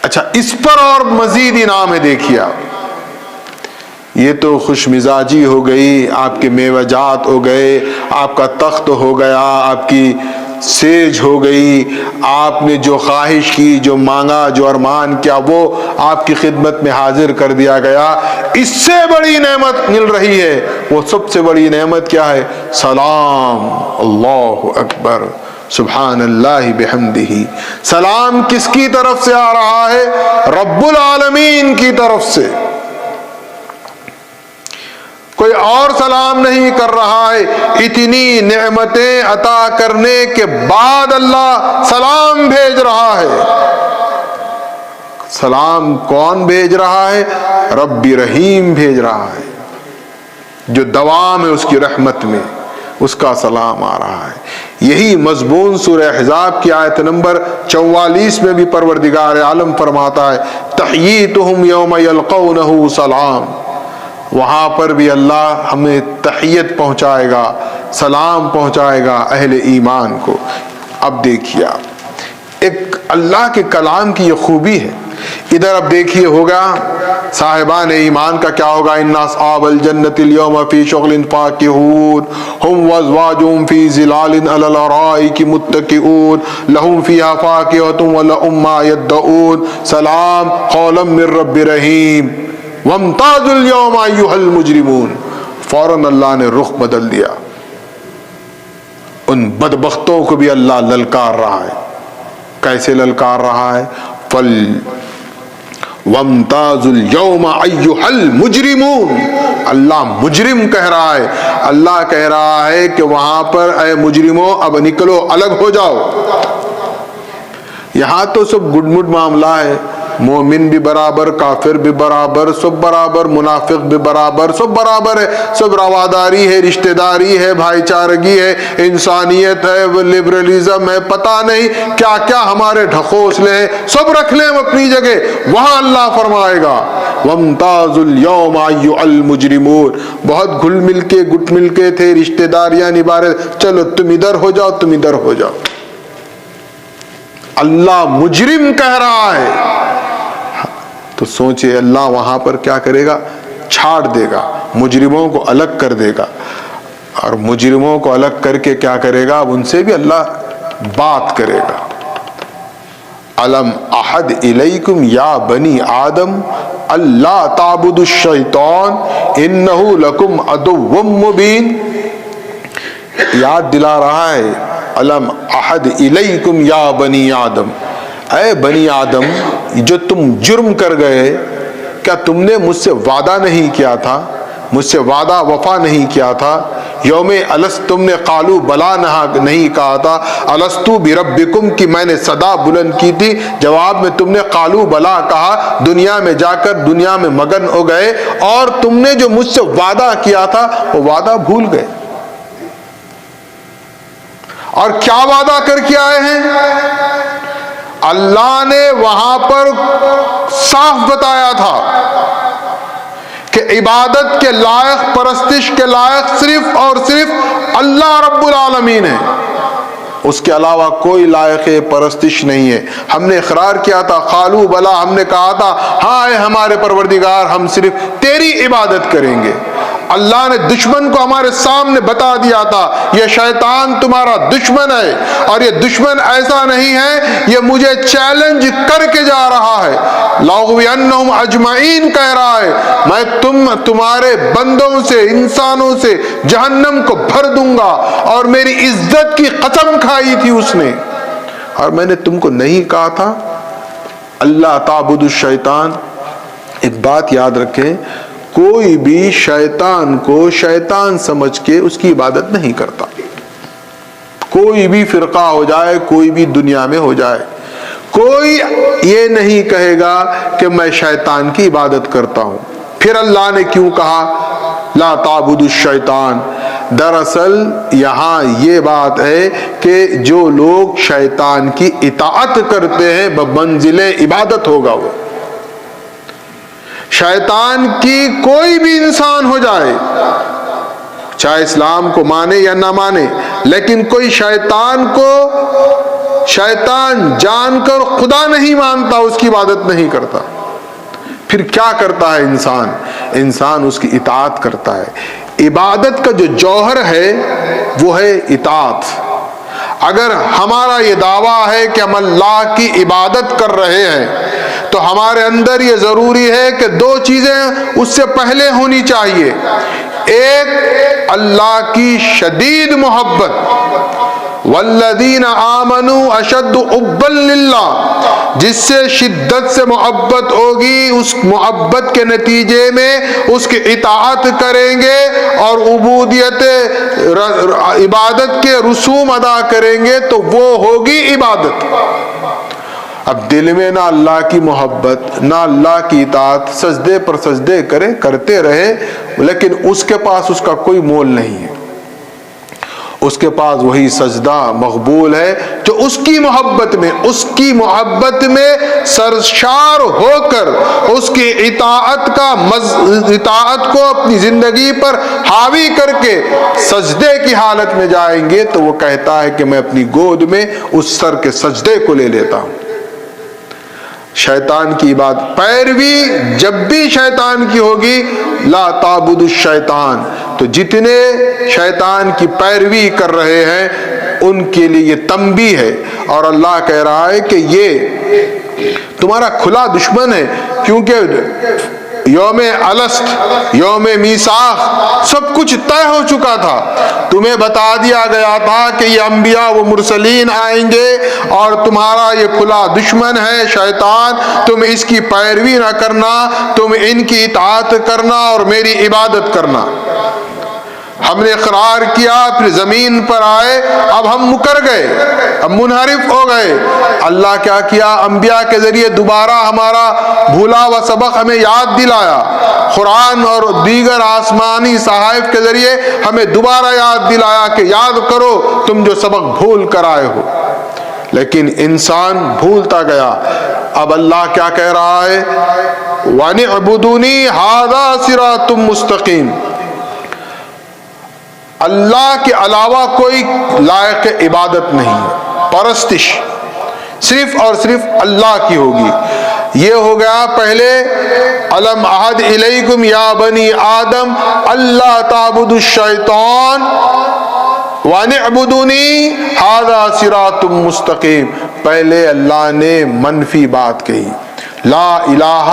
اچھا، اس پر اور مزید انعام ہے، دیکھیے آپ، یہ تو خوش مزاجی ہو گئی، آپ کے میوہ جات ہو گئے، آپ کا تخت ہو گیا، آپ کی سیج ہو گئی، آپ نے جو خواہش کی، جو مانگا، جو ارمان کیا، وہ آپ کی خدمت میں حاضر کر دیا گیا۔ اس سے بڑی نعمت مل رہی ہے، وہ سب سے بڑی نعمت کیا ہے؟ سلام، اللہ اکبر، سبحان اللہ بحمدہ۔ سلام کس کی طرف سے آ رہا ہے؟ رب العالمین کی طرف سے۔ کوئی اور سلام نہیں کر رہا ہے۔ اتنی نعمتیں عطا کرنے کے بعد اللہ سلام بھیج رہا ہے۔ سلام کون بھیج رہا ہے؟ رب رحیم بھیج رہا ہے، جو دوام ہے اس کی رحمت میں، اس کا سلام آ رہا ہے۔ یہی مضمون سورہ احزاب کی آیت نمبر 44 میں بھی پروردگار عالم فرماتا ہے تحییتہم یوم یلقونہ سلام۔ وہاں پر بھی اللہ ہمیں تحیت پہنچائے گا، سلام پہنچائے گا اہل ایمان کو۔ اب دیکھیے ایک اللہ کے کلام کی یہ خوبی ہے۔ ادھر اب دیکھیے ہوگا صاحبان ایمان کا کیا ہوگا، ان اصحاب الجنت اليوم فی شغل فاکہون ہم وازواجہم فی ظلال علی الارائک متکئون لہم فیہا فاکہۃ ولہم ما یدعون سلام قولا من رب رحیم وامتازوا اليوم ایھا المجرمون۔ فوراً اللہ نے رخ بدل دیا، ان بدبختوں کو بھی اللہ للکار رہا ہے۔ کیسے للکار رہا ہے؟ وَامْتَازُوا الْيَوْمَ أَيُّهَا الْمُجْرِمُونَ۔ اللہ مجرم کہہ رہا ہے، اللہ کہہ رہا ہے کہ وہاں پر اے مجرموں اب نکلو، الگ ہو جاؤ۔ یہاں تو سب گڈ مڈ معاملہ ہے، مومن بھی برابر، کافر بھی برابر، سب برابر، منافق بھی برابر، سب برابر ہے، سب رواداری ہے، رشتہ داری ہے، بھائی چارگی ہے، انسانیت ہے، لبرلزم ہے، پتہ نہیں کیا کیا ہمارے ڈھکوسلے ہیں، سب رکھ لیں ہم اپنی جگہ۔ وہاں اللہ فرمائے گا وَامْتَازُوا الْيَوْمَ أَيُّهَا الْمُجْرِمُونَ۔ بہت گھل مل کے گٹ مل کے تھے، رشتہ داریاں نبھا رہے، چلو تم ادھر ہو جاؤ، تم ادھر ہو جاؤ۔ اللہ مجرم کہہ رہا ہے تو سوچے اللہ وہاں پر کیا کرے گا؟ چھاڑ دے گا، مجرموں کو الگ کر دے گا، اور مجرموں کو الگ کر کے کیا کرے گا؟ ان سے بھی اللہ بات کرے گا۔ الم احد الیکم یا بنی آدم اللہ تعبدوا الشیطان انہ لکم عدو مبین۔ یاد دلا رہا ہے الم احد الیکم یا بنی آدم، اے بنی آدم جو تم جرم کر گئے، کیا تم نے مجھ سے وعدہ نہیں کیا تھا؟ مجھ سے وعدہ وفا نہیں کیا تھا؟ یوم الست تم نے قالو بلا نہیں کہا تھا، الستو بربکم کی میں نے صدا بلند کی تھی، جواب میں تم نے قالو بلا کہا، دنیا میں جا کر دنیا میں مگن ہو گئے، اور تم نے جو مجھ سے وعدہ کیا تھا وہ وعدہ بھول گئے۔ اور کیا وعدہ کر کے آئے ہیں؟ اللہ نے وہاں پر صاف بتایا تھا کہ عبادت کے لائق، پرستش کے لائق صرف اور صرف اللہ رب العالمین ہے، اس کے علاوہ کوئی لائق پرستش نہیں ہے۔ ہم نے اقرار کیا تھا، قالو بلا، ہم نے کہا تھا ہاں اے ہمارے پروردگار ہم صرف تیری عبادت کریں گے۔ اللہ نے دشمن کو ہمارے سامنے بتا دیا تھا یہ شیطان تمہارا دشمن ہے، اور یہ دشمن ایسا نہیں ہے، یہ مجھے چیلنج کر کے جا رہا ہے، لَأُغْوِيَنَّهُمْ أَجْمَعِينَ کہہ رہا ہے، میں تمہارے بندوں سے، انسانوں سے جہنم کو بھر دوں گا، اور میری عزت کی قسم کھائی تھی اس نے، اور میں نے تم کو نہیں کہا تھا اللہ تعبد الشیطان۔ ایک بات یاد رکھیں، کوئی بھی شیطان کو شیطان سمجھ کے اس کی عبادت نہیں کرتا۔ کوئی بھی فرقہ ہو جائے، کوئی بھی دنیا میں ہو جائے، کوئی یہ نہیں کہے گا کہ میں شیطان کی عبادت کرتا ہوں۔ پھر اللہ نے کیوں کہا لا تعبد الشیطان؟ دراصل یہاں یہ بات ہے کہ جو لوگ شیطان کی اطاعت کرتے ہیں بمنزل عبادت ہوگا وہ۔ شیطان کی کوئی بھی انسان ہو جائے، چاہے اسلام کو مانے یا نہ مانے، لیکن کوئی شیطان کو شیطان جان کر خدا نہیں مانتا، اس کی عبادت نہیں کرتا، پھر کیا کرتا ہے انسان؟ انسان اس کی اطاعت کرتا ہے۔ عبادت کا جو جوہر ہے وہ ہے اطاعت۔ اگر ہمارا یہ دعویٰ ہے کہ ہم اللہ کی عبادت کر رہے ہیں تو ہمارے اندر یہ ضروری ہے کہ دو چیزیں اس سے پہلے ہونی چاہیے۔ ایک اللہ کی شدید محبت، والذین آمنوا اشد حبا للہ، جس سے شدت سے محبت ہوگی، اس محبت کے نتیجے میں اس کی اطاعت کریں گے اور عبودیت عبادت کے رسوم ادا کریں گے تو وہ ہوگی عبادت۔ اب دل میں نہ اللہ کی محبت نہ اللہ کی اطاعت، سجدے پر سجدے کرتے رہے لیکن اس کے پاس اس کا کوئی مول نہیں ہے۔ اس کے پاس وہی سجدہ مقبول ہے جو اس کی محبت میں سرشار ہو کر اس کی اطاعت کو اپنی زندگی پر حاوی کر کے سجدے کی حالت میں جائیں گے تو وہ کہتا ہے کہ میں اپنی گود میں اس سر کے سجدے کو لے لیتا ہوں۔ شیطان کی بات پیروی جب بھی شیطان کی ہوگی، لا تعبد الشیطان، تو جتنے شیطان کی پیروی کر رہے ہیں ان کے لیے یہ تنبیہ ہے، اور اللہ کہہ رہا ہے کہ یہ تمہارا کھلا دشمن ہے، کیونکہ یوم الست، یوم میثاق سب کچھ طے ہو چکا تھا، تمہیں بتا دیا گیا تھا کہ یہ انبیاء و مرسلین آئیں گے اور تمہارا یہ کھلا دشمن ہے شیطان، تم اس کی پیروی نہ کرنا، تم ان کی اطاعت کرنا اور میری عبادت کرنا۔ ہم نے اقرار کیا، پھر زمین پر آئے، اب ہم مکر گئے، اب منحرف ہو گئے۔ اللہ کیا کیا؟ انبیاء کے ذریعے دوبارہ ہمارا بھولا ہوا سبق ہمیں یاد دلایا، قرآن اور دیگر آسمانی صحائف کے ذریعے ہمیں دوبارہ یاد دلایا کہ یاد کرو تم جو سبق بھول کر آئے ہو، لیکن انسان بھولتا گیا۔ اب اللہ کیا کہہ رہا ہے؟ وَنِعْبُدُونِي هَذَا صِرَاطٌ مُسْتَقِيمٌ، اللہ کے علاوہ کوئی لائق عبادت نہیں، پرستش صرف اور صرف اللہ کی ہوگی۔ یہ ہو گیا پہلے الم عہد الیکم یا بنی آدم اللہ تعبدوا الشیطان وَنِعْبُدُونِي هَذَا صِرَاطٌ مُسْتَقِيمٌ، پہلے اللہ نے منفی بات کہی، لا الہ،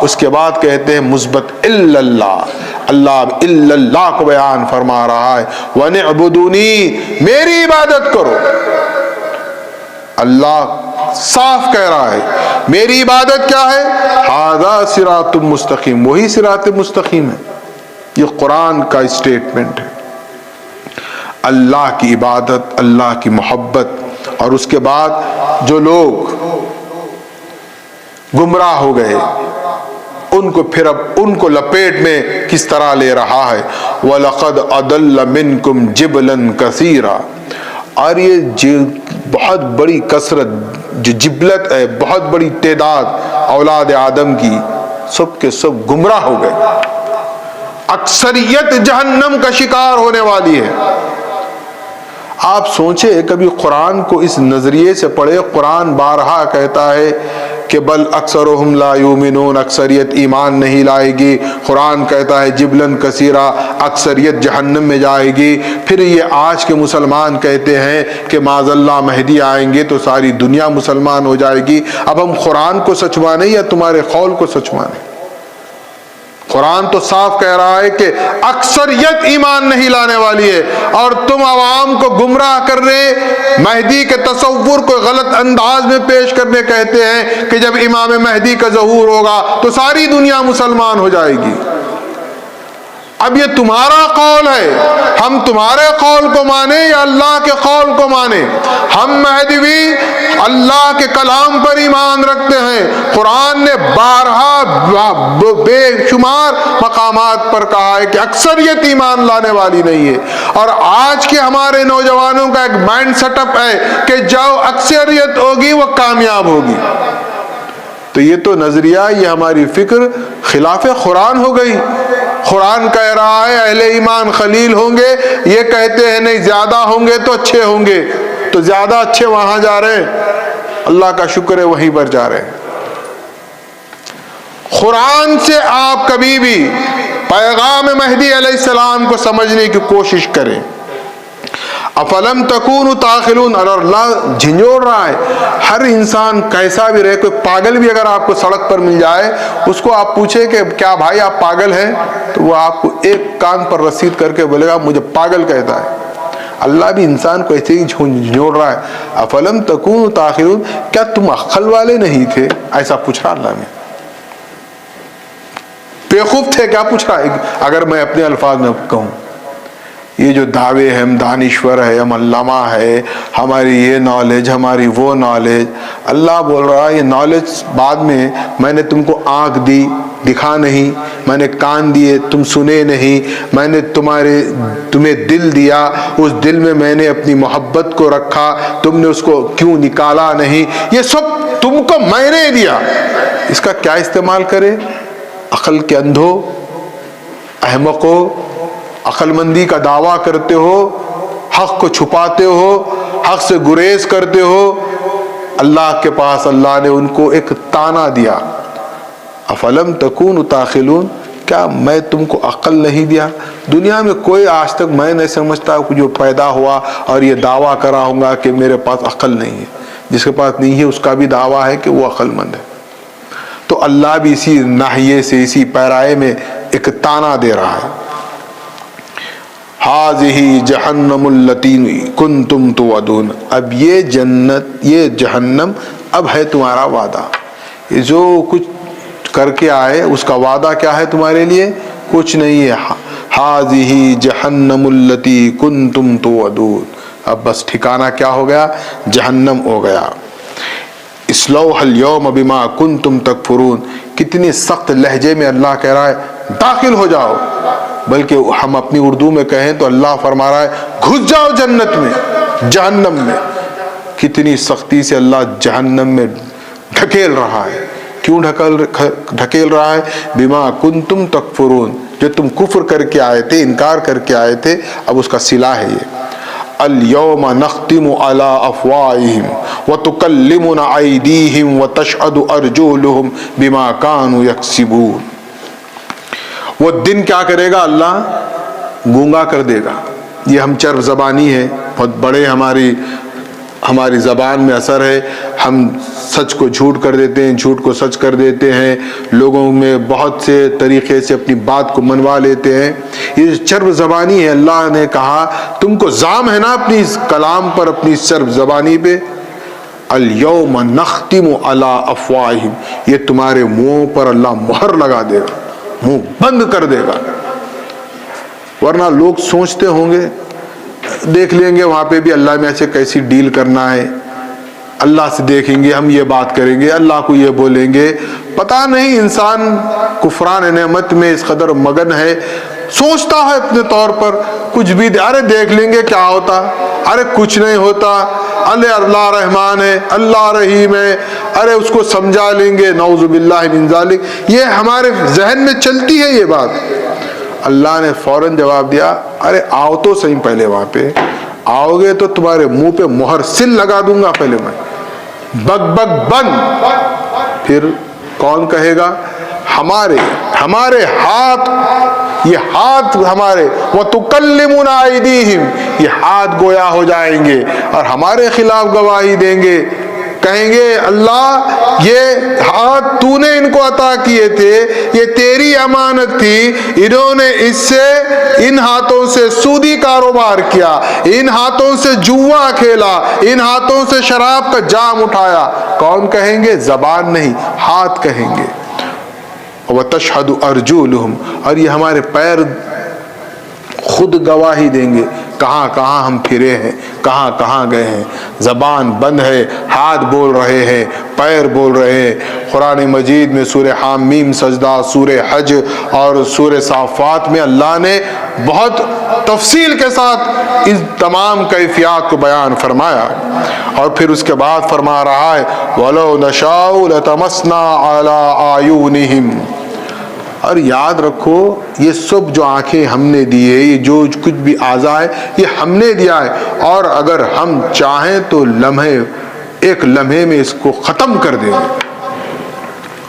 اس کے بعد کہتے ہیں مثبت الا اللہ، اللہ الا اللہ کو بیان فرما رہا ہے، وَنِعْبُدُونِي، میری عبادت کرو۔ اللہ صاف کہہ رہا ہے میری عبادت کیا ہے؟ هَذَا صِرَاطٌ مُسْتَقِيمٌ، وہی صراط مستقیم ہے، یہ قرآن کا اسٹیٹمنٹ ہے۔ اللہ کی عبادت، اللہ کی محبت، اور اس کے بعد جو لوگ گمراہ ہو گئے ان کو پھر اب ان کو لپیٹ میں کس طرح لے رہا ہے، وَلَقَدْ أَضَلَّ مِنْكُمْ جِبْلًا كَثِيرًا، اور یہ بہت بڑی کثرت جو جبلت ہے، بہت بڑی تعداد اولاد آدم کی، سب کے سب گمراہ ہو گئے، اکثریت جہنم کا شکار ہونے والی ہے۔ آپ سوچیں کبھی قرآن کو اس نظریے سے پڑھے، قرآن بارہا کہتا ہے کہ بل اکثرہم لا یؤمنون، اکثریت ایمان نہیں لائے گی، قرآن کہتا ہے جبلن کثیرہ، اکثریت جہنم میں جائے گی۔ پھر یہ آج کے مسلمان کہتے ہیں کہ معاذ اللہ مہدی آئیں گے تو ساری دنیا مسلمان ہو جائے گی۔ اب ہم قرآن کو سچ مانیں یا تمہارے قول کو سچ مانیں؟ قرآن تو صاف کہہ رہا ہے کہ اکثریت ایمان نہیں لانے والی ہے، اور تم عوام کو گمراہ کرنے، مہدی کے تصور کو غلط انداز میں پیش کرنے کہتے ہیں کہ جب امام مہدی کا ظہور ہوگا تو ساری دنیا مسلمان ہو جائے گی۔ اب یہ تمہارا قول ہے، ہم تمہارے قول کو مانیں یا اللہ کے قول کو مانیں؟ ہم مہدوی اللہ کے کلام پر ایمان رکھتے ہیں۔ قرآن نے بارہا بے شمار مقامات پر کہا ہے کہ اکثریت ایمان لانے والی نہیں ہے، اور آج کے ہمارے نوجوانوں کا ایک مائنڈ سیٹ اپ ہے کہ جو اکثریت ہوگی وہ کامیاب ہوگی۔ تو یہ تو نظریہ، یہ ہماری فکر خلاف قرآن ہو گئی۔ قرآن کہہ رہا ہے اہل ایمان خلیل ہوں گے، یہ کہتے ہیں نہیں زیادہ ہوں گے تو اچھے ہوں گے، تو زیادہ اچھے وہاں جا رہے ہیں، اللہ کا شکر ہے وہیں پر جا رہے ہیں۔ قرآن سے آپ کبھی بھی پیغام مہدی علیہ السلام کو سمجھنے کی کوشش کریں۔ افلم تکونوا تعقلون، اور اللہ جھنجھوڑ رہا ہے ہر انسان کیسا بھی رہے، کوئی پاگل بھی اگر آپ کو سڑک پر مل جائے، اس کو آپ پوچھیں کہ کیا بھائی آپ پاگل ہیں، تو وہ آپ کو ایک کان پر رسید کر کے بولے گا مجھے پاگل کہتا ہے۔ اللہ بھی انسان کو ایسے ہی جھنجھوڑ رہا ہے، افلم تکونوا تعقلون، کیا تم عقل والے نہیں تھے؟ ایسا پوچھ رہا اللہ نے، بیوقوف تھے کیا پوچھ رہا ہے، اگر میں اپنے الفاظ میں کہوں۔ یہ جو دعوے ہیں ہم دانشور ہے، ہم علامہ ہے، ہماری یہ نالج، ہماری وہ نالج، اللہ بول رہا ہے یہ نالج بعد میں نے تم کو آنکھ دی دکھا نہیں، میں نے کان دیے تم سنے نہیں، میں نے تمہیں دل دیا، اس دل میں نے اپنی محبت کو رکھا، تم نے اس کو کیوں نکالا نہیں، یہ سب تم کو میں نے دیا، اس کا کیا استعمال کرے؟ عقل کے اندھو، احمقو، عقل مندی کا دعویٰ کرتے ہو، حق کو چھپاتے ہو، حق سے گریز کرتے ہو۔ اللہ کے پاس اللہ نے ان کو ایک تانا دیا، افلم تکون تعقلون، کیا میں تم کو عقل نہیں دیا؟ دنیا میں کوئی آج تک میں نہیں سمجھتا جو پیدا ہوا اور یہ دعویٰ کرا ہوں گا کہ میرے پاس عقل نہیں ہے۔ جس کے پاس نہیں ہے اس کا بھی دعویٰ ہے کہ وہ عقل مند ہے۔ تو اللہ بھی اسی ناحیے سے، اسی پیرائے میں ایک تانا دے رہا ہے، ہاذہ جہنم التی کنتم توعدون، اب یہ جنت، یہ جہنم اب ہے تمہارا وعدہ، یہ جو کچھ کر کے آئے اس کا وعدہ کیا ہے تمہارے لیے؟ کچھ نہیں ہے۔ ہاذہ جہنم التی کنتم توعدون، اب بس ٹھکانہ کیا ہو گیا؟ جہنم ہو گیا۔ اصلوها اليوم بما کنتم تکفرون، کتنی سخت لہجے میں اللہ کہہ رہا ہے داخل ہو جاؤ، بلکہ ہم اپنی اردو میں کہیں تو اللہ فرما رہا ہے گھس جاؤ جنت میں، جہنم میں۔ کتنی سختی سے اللہ جہنم میں ڈھکیل رہا ہے۔ کیوں ڈھکیل رہا ہے؟ بما کنتم تکفرون، جو تم کفر کر کے آئے تھے، انکار کر کے آئے تھے، اب اس کا صلہ ہے یہ۔ اليوم نختم على افواہہم وتکلمنا ایدیہم وتشہد ارجلہم بما كانوا یکسبون۔ وہ دن کیا کرے گا؟ اللہ گونگا کر دے گا۔ یہ ہم چرب زبانی ہے، بہت بڑے ہماری زبان میں اثر ہے، ہم سچ کو جھوٹ کر دیتے ہیں، جھوٹ کو سچ کر دیتے ہیں، لوگوں میں بہت سے طریقے سے اپنی بات کو منوا لیتے ہیں، یہ چرب زبانی ہے۔ اللہ نے کہا تم کو زام ہے نا اپنی اس کلام پر، اپنی چرب زبانی پہ، الیوم نختم علی افواہہم، یہ تمہارے منہ پر اللہ مہر لگا دے گا، منہ بند کر دے گا۔ ورنہ لوگ سوچتے ہوں گے، دیکھ لیں گے وہاں پہ بھی اللہ میں ایسے کیسی ڈیل کرنا ہے، اللہ سے دیکھیں گے، ہم یہ بات کریں گے، اللہ کو یہ بولیں گے۔ پتہ نہیں انسان کفران نعمت میں اس قدر مگن ہے، سوچتا ہے اپنے طور پر کچھ بھی، ارے دیکھ لیں گے کیا ہوتا، ارے کچھ نہیں ہوتا، اللہ رحمان ہے، اللہ رحیم ہے، ارے اس کو سمجھا لیں گے، نعوذ باللہ من ذالک۔ یہ ہمارے ذہن میں چلتی ہے یہ بات۔ اللہ نے فوراً جواب دیا، ارے آؤ تو صحیح، پہلے وہاں پہ آؤ گے تو تمہارے منہ پہ مہر سل لگا دوں گا پہلے میں، بگ بگ بند۔ پھر کون کہے گا؟ ہمارے ہاتھ، یہ ہاتھ ہمارے، وَتُكَلِّمُنَا أَيْدِيهِمْ، یہ ہاتھ گویا ہو جائیں گے اور ہمارے خلاف گواہی دیں گے، کہیں گے اللہ یہ ہاتھ تو نے ان کو عطا کیے تھے، یہ تیری امانت تھی، انہوں نے اس سے، ان ہاتھوں سے سودی کاروبار کیا، ان ہاتھوں سے جوا کھیلا، ان ہاتھوں سے شراب کا جام اٹھایا۔ کون کہیں گے؟ زبان نہیں، ہاتھ کہیں گے۔ وَتَشْهَدُ أَرْجُلُهُمْ، اور یہ ہمارے پیر خود گواہی دیں گے، کہاں کہاں ہم پھرے ہیں، کہاں کہاں گئے ہیں۔ زبان بند ہے، ہاتھ بول رہے ہیں، پیر بول رہے ہیں۔ قرآن مجید میں سورہ حامیم سجدہ، سورہ حج اور سورہ صافات میں اللہ نے بہت تفصیل کے ساتھ اس تمام کیفیات کو بیان فرمایا، اور پھر اس کے بعد فرما رہا ہے وَلَوْ نَشَاءُ لَطَمَسْنَا عَلَىٰ أَعْيُنِهِمْ۔ اور یاد رکھو یہ سب جو آنکھیں ہم نے دی ہے، یہ جو کچھ بھی اعضاء ہے، یہ ہم نے دیا ہے، اور اگر ہم چاہیں تو ایک لمحے میں اس کو ختم کر دیں گے،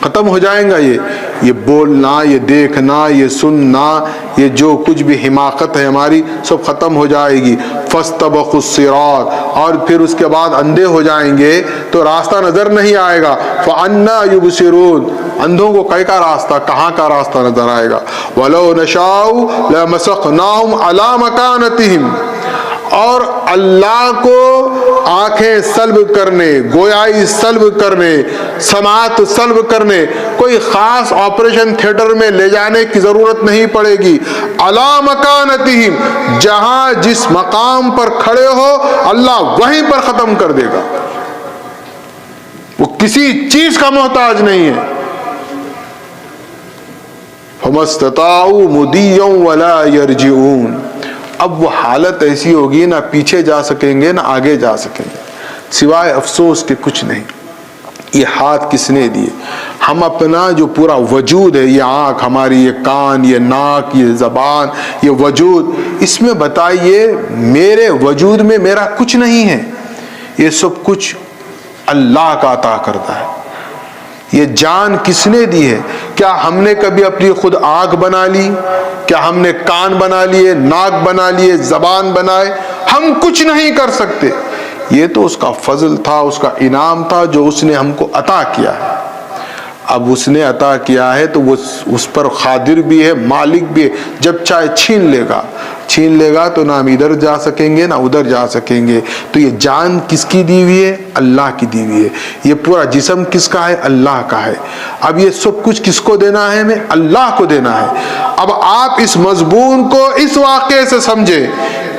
ختم ہو جائیں گا۔ یہ بولنا، یہ دیکھنا، یہ سننا، یہ جو کچھ بھی حماقت ہے ہماری، سب ختم ہو جائے گی۔ فاستبقوا الصراط، اور پھر اس کے بعد اندھے ہو جائیں گے تو راستہ نظر نہیں آئے گا۔ فأنى يبصرون، اندھوں کو کئی کا راستہ، کہاں کا راستہ نظر آئے گا۔ وَلَوْ نَشَاءُ لَمَسَخْنَاهُمْ عَلَى مَكَانَتِهِمْ، اور اللہ کو آنکھیں سلب کرنے، گویائی سلب کرنے، سماعت سلب کرنے کوئی خاص آپریشن تھیٹر میں لے جانے کی ضرورت نہیں پڑے گی. علی مکانتہم، جہاں جس مقام پر کھڑے ہو اللہ وہیں پر ختم کر دے گا. وہ کسی چیز کا محتاج نہیں ہے. فَمَا اسْتَطَاعُوا مُضِيًّا وَلَا يَرْجِعُونَ. اب وہ حالت ایسی ہوگی نہ پیچھے جا سکیں گے نہ آگے جا سکیں گے، سوائے افسوس کے کچھ نہیں. یہ ہاتھ کس نے دیے؟ ہم اپنا جو پورا وجود ہے، یہ آنکھ ہماری، یہ کان، یہ ناک، یہ زبان، یہ وجود، اس میں بتائیے میرے وجود میں میرا کچھ نہیں ہے. یہ سب کچھ اللہ کا عطا کرتا ہے. یہ جان کس نے دی ہے؟ کیا ہم نے کبھی اپنی خود آنکھ بنا لی؟ کیا ہم نے کان بنا لیے، ناک بنا لیے، زبان بنائے؟ ہم کچھ نہیں کر سکتے. یہ تو اس کا فضل تھا، اس کا انعام تھا جو اس نے ہم کو عطا کیا ہے. اب اس نے عطا کیا ہے تو وہ اس پر قادر بھی ہے، مالک بھی ہے. جب چاہے چھین لے گا تو نہ ہم ادھر جا سکیں گے نہ ادھر جا سکیں گے. تو یہ جان کس کی دی ہوئی ہے؟ اللہ کی دی ہوئی ہے. یہ پورا جسم کس کا ہے؟ اللہ کا ہے. اب یہ سب کچھ کس کو دینا ہے؟ ہمیں اللہ کو دینا ہے. اب آپ اس مضمون کو اس واقعے سے سمجھیں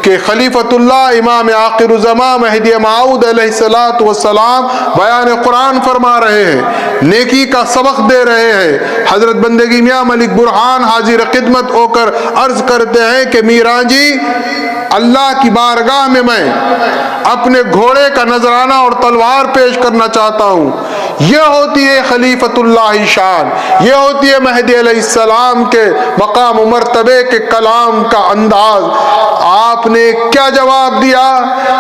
کہ خلیفۃ اللہ امام آخر الزمان مہدی موعود علیہ السلام بیان قرآن فرما رہے ہیں، نیکی کا سبق دے رہے ہیں. حضرت بندگی میاں ملک برہان حاضر خدمت ہو کر عرض کرتے ہیں کہ میران جی، اللہ کی بارگاہ میں اپنے گھوڑے کا نذرانہ اور تلوار پیش کرنا چاہتا ہوں. یہ ہوتی ہے خلیفۃ اللہ شان، یہ ہوتی ہے مہدی علیہ السلام کے مقام و مرتبے کے کلام کا انداز. آپ نے کیا جواب دیا؟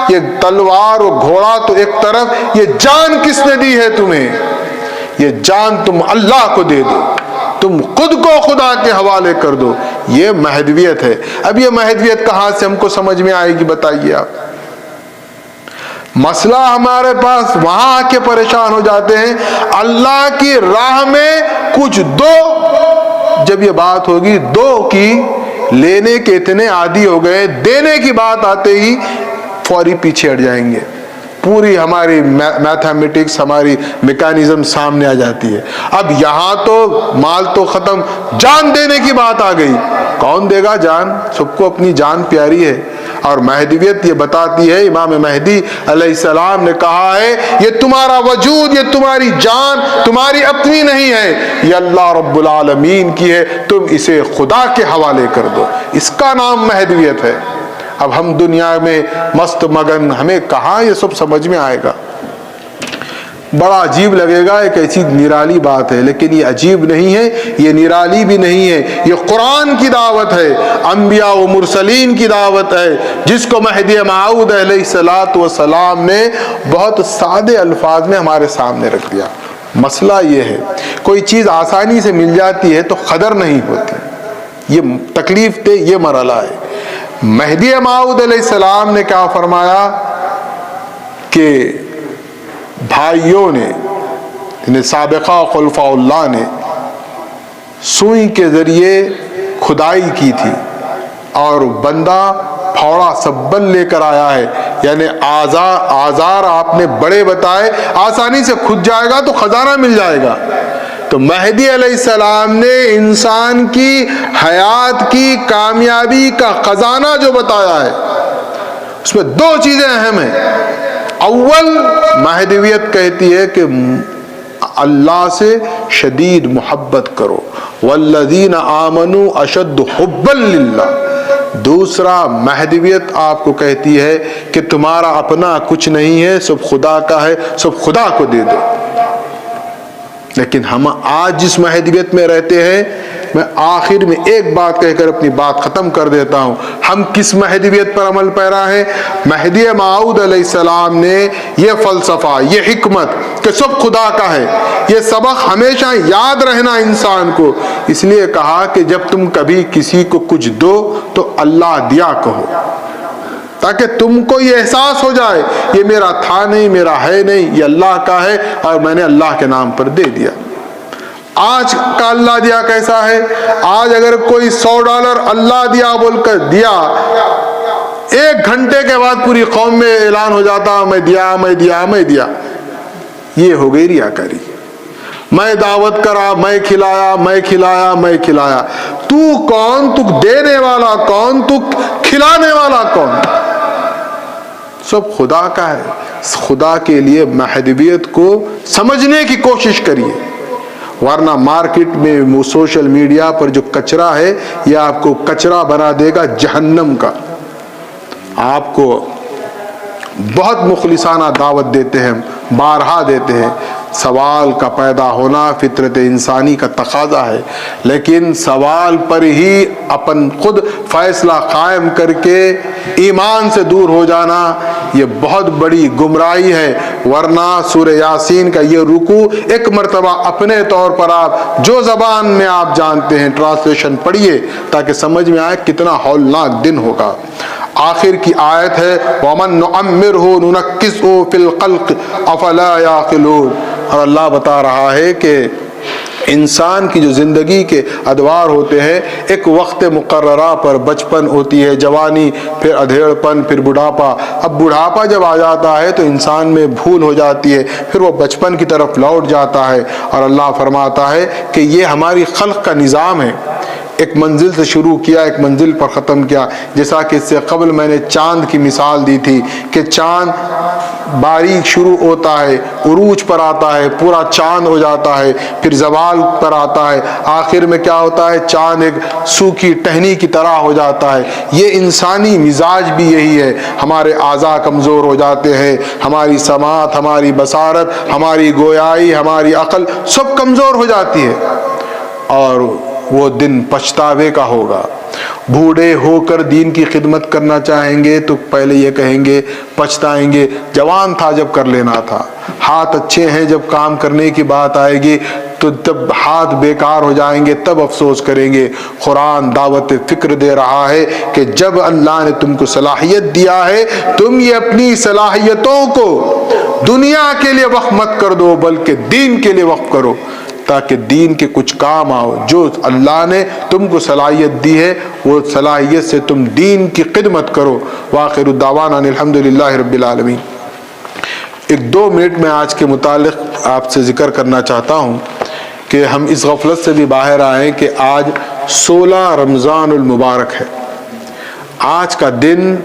یہ تلوار و گھوڑا تو ایک طرف، یہ جان کس نے دی ہے تمہیں؟ یہ جان تم اللہ کو دے دو، تم خود کو خدا کے حوالے کر دو. یہ مہدویت ہے. اب یہ مہدویت کہاں سے ہم کو سمجھ میں آئے گی بتائیے آپ؟ مسئلہ ہمارے پاس وہاں آ کے پریشان ہو جاتے ہیں. اللہ کی راہ میں کچھ دو، جب یہ بات ہوگی دو کی، لینے کے اتنے عادی ہو گئے، دینے کی بات آتے ہی فوری پیچھے ہٹ جائیں گے. پوری ہماری میتھمیٹکس، ہماری میکانزم سامنے آ جاتی ہے. اب یہاں تو مال تو ختم، جان دینے کی بات آ گئی. کون دے گا جان؟ سب کو اپنی جان پیاری ہے. اور مہدویت یہ بتاتی ہے، امام مہدی علیہ السلام نے کہا ہے یہ تمہارا وجود، یہ تمہاری جان تمہاری اپنی نہیں ہے، یہ اللہ رب العالمین کی ہے، تم اسے خدا کے حوالے کر دو. اس کا نام مہدویت ہے. اب ہم دنیا میں مست مگن، ہمیں کہاں یہ سب سمجھ میں آئے گا؟ بڑا عجیب لگے گا، ایک ایسی نرالی بات ہے، لیکن یہ عجیب نہیں ہے، یہ نرالی بھی نہیں ہے. یہ قرآن کی دعوت ہے، انبیاء و مرسلین کی دعوت ہے، جس کو مہدی موعود علیہ السلام نے بہت سادے الفاظ میں ہمارے سامنے رکھ دیا. مسئلہ یہ ہے، کوئی چیز آسانی سے مل جاتی ہے تو قدر نہیں ہوتی. یہ تکلیف دہ یہ مرحلہ ہے. مہدی موعود علیہ السلام نے کیا فرمایا کہ بھائیوں نے، سابقہ خلفاء اللہ نے سوئی کے ذریعے کھدائی کی تھی اور بندہ پھوڑا سبل لے کر آیا ہے، یعنی آزار آپ نے بڑے بتائے، آسانی سے کھد جائے گا تو خزانہ مل جائے گا. تو مہدی علیہ السلام نے انسان کی حیات کی کامیابی کا خزانہ جو بتایا ہے، اس میں دو چیزیں اہم ہیں. اول، مہدویت کہتی ہے کہ اللہ سے شدید محبت کرو، والذین آمنوا اشد حبا للہ. دوسرا، مہدویت آپ کو کہتی ہے کہ تمہارا اپنا کچھ نہیں ہے، سب خدا کا ہے، سب خدا کو دے دو. لیکن ہم آج جس مہدویت میں رہتے ہیں، میں آخر میں ایک بات کہہ کر اپنی بات ختم کر دیتا ہوں. ہم کس مہدویت پر عمل پیرا ہے؟ مہدی موعود علیہ السلام نے یہ فلسفہ، یہ حکمت کہ سب خدا کا ہے، یہ سبق ہمیشہ یاد رہنا انسان کو. اس لیے کہا کہ جب تم کبھی کسی کو کچھ دو تو اللہ دیا کہو، تاکہ تم کو یہ احساس ہو جائے یہ میرا تھا نہیں، میرا ہے نہیں، یہ اللہ کا ہے اور میں نے اللہ کے نام پر دے دیا. آج کا اللہ دیا کیسا ہے؟ آج اگر کوئی $100 اللہ دیا بول کر دیا 1 گھنٹے کے بعد پوری قوم میں اعلان ہو جاتا میں دیا میں دیا میں دیا. یہ ہو گئی ریاکاری. میں دعوت کرا، میں کھلایا میں کھلایا میں کھلایا. تو کون؟ تو دینے والا کون؟ تو کھلانے والا کون؟ سب خدا کا ہے. خدا کے لیے محدودیت کو سمجھنے کی کوشش کریے، ورنہ مارکیٹ میں سوشل میڈیا پر جو کچرا ہے یہ آپ کو کچرا بنا دے گا جہنم کا. آپ کو بہت مخلصانہ دعوت دیتے ہیں، بارہا دیتے ہیں. سوال کا پیدا ہونا فطرت انسانی کا تقاضا ہے، لیکن سوال پر ہی اپن خود فیصلہ قائم کر کے ایمان سے دور ہو جانا یہ بہت بڑی گمراہی ہے. ورنہ سورہ یاسین کا یہ رکوع ایک مرتبہ اپنے طور پر آپ جو زبان میں آپ جانتے ہیں ٹرانسلیشن پڑھیے تاکہ سمجھ میں آئے کتنا ہولناک دن ہوگا. آخر کی آیت ہے وَمَن نُعَمِّرْهُ نُنَكِّسْهُ فِي الْخَلْقِ أَفَلَا يَعْقِلُونَ. اور اللہ بتا رہا ہے کہ انسان کی جو زندگی کے ادوار ہوتے ہیں ایک وقت مقررہ پر بچپن ہوتی ہے، جوانی، پھر ادھیڑ پن، پھر بڑھاپا. اب بڑھاپا جب آ جاتا ہے تو انسان میں بھول ہو جاتی ہے، پھر وہ بچپن کی طرف لوٹ جاتا ہے. اور اللہ فرماتا ہے کہ یہ ہماری خلق کا نظام ہے. ایک منزل سے شروع کیا، ایک منزل پر ختم کیا. جیسا کہ اس سے قبل میں نے چاند کی مثال دی تھی کہ چاند باریک شروع ہوتا ہے، عروج پر آتا ہے، پورا چاند ہو جاتا ہے، پھر زوال پر آتا ہے، آخر میں کیا ہوتا ہے؟ چاند ایک سوکھی ٹہنی کی طرح ہو جاتا ہے. یہ انسانی مزاج بھی یہی ہے. ہمارے اعضاء کمزور ہو جاتے ہیں، ہماری سماعت، ہماری بصارت، ہماری گویائی، ہماری عقل سب کمزور ہو جاتی ہے. اور وہ دن پچھتاوے کا ہوگا. بوڑھے ہو کر دین کی خدمت کرنا چاہیں گے تو پہلے یہ کہیں گے پچھتائیں گے جوان تھا جب کر لینا تھا. ہاتھ اچھے ہیں جب کام کرنے کی بات آئے گی تو جب ہاتھ بیکار ہو جائیں گے تب افسوس کریں گے. قرآن دعوت فکر دے رہا ہے کہ جب اللہ نے تم کو صلاحیت دیا ہے تم یہ اپنی صلاحیتوں کو دنیا کے لیے وقف مت کر دو بلکہ دین کے لیے وقف کرو تاکہ دین کے کچھ کام آؤ. جو اللہ نے تم کو صلاحیت دی ہے وہ صلاحیت سے تم دین کی خدمت کرو. وآخر الدعوانا الحمدللہ رب العالمین. 1-2 منٹ میں آج کے متعلق آپ سے ذکر کرنا چاہتا ہوں کہ ہم اس غفلت سے بھی باہر آئیں کہ آج 16 رمضان المبارک ہے. آج کا دن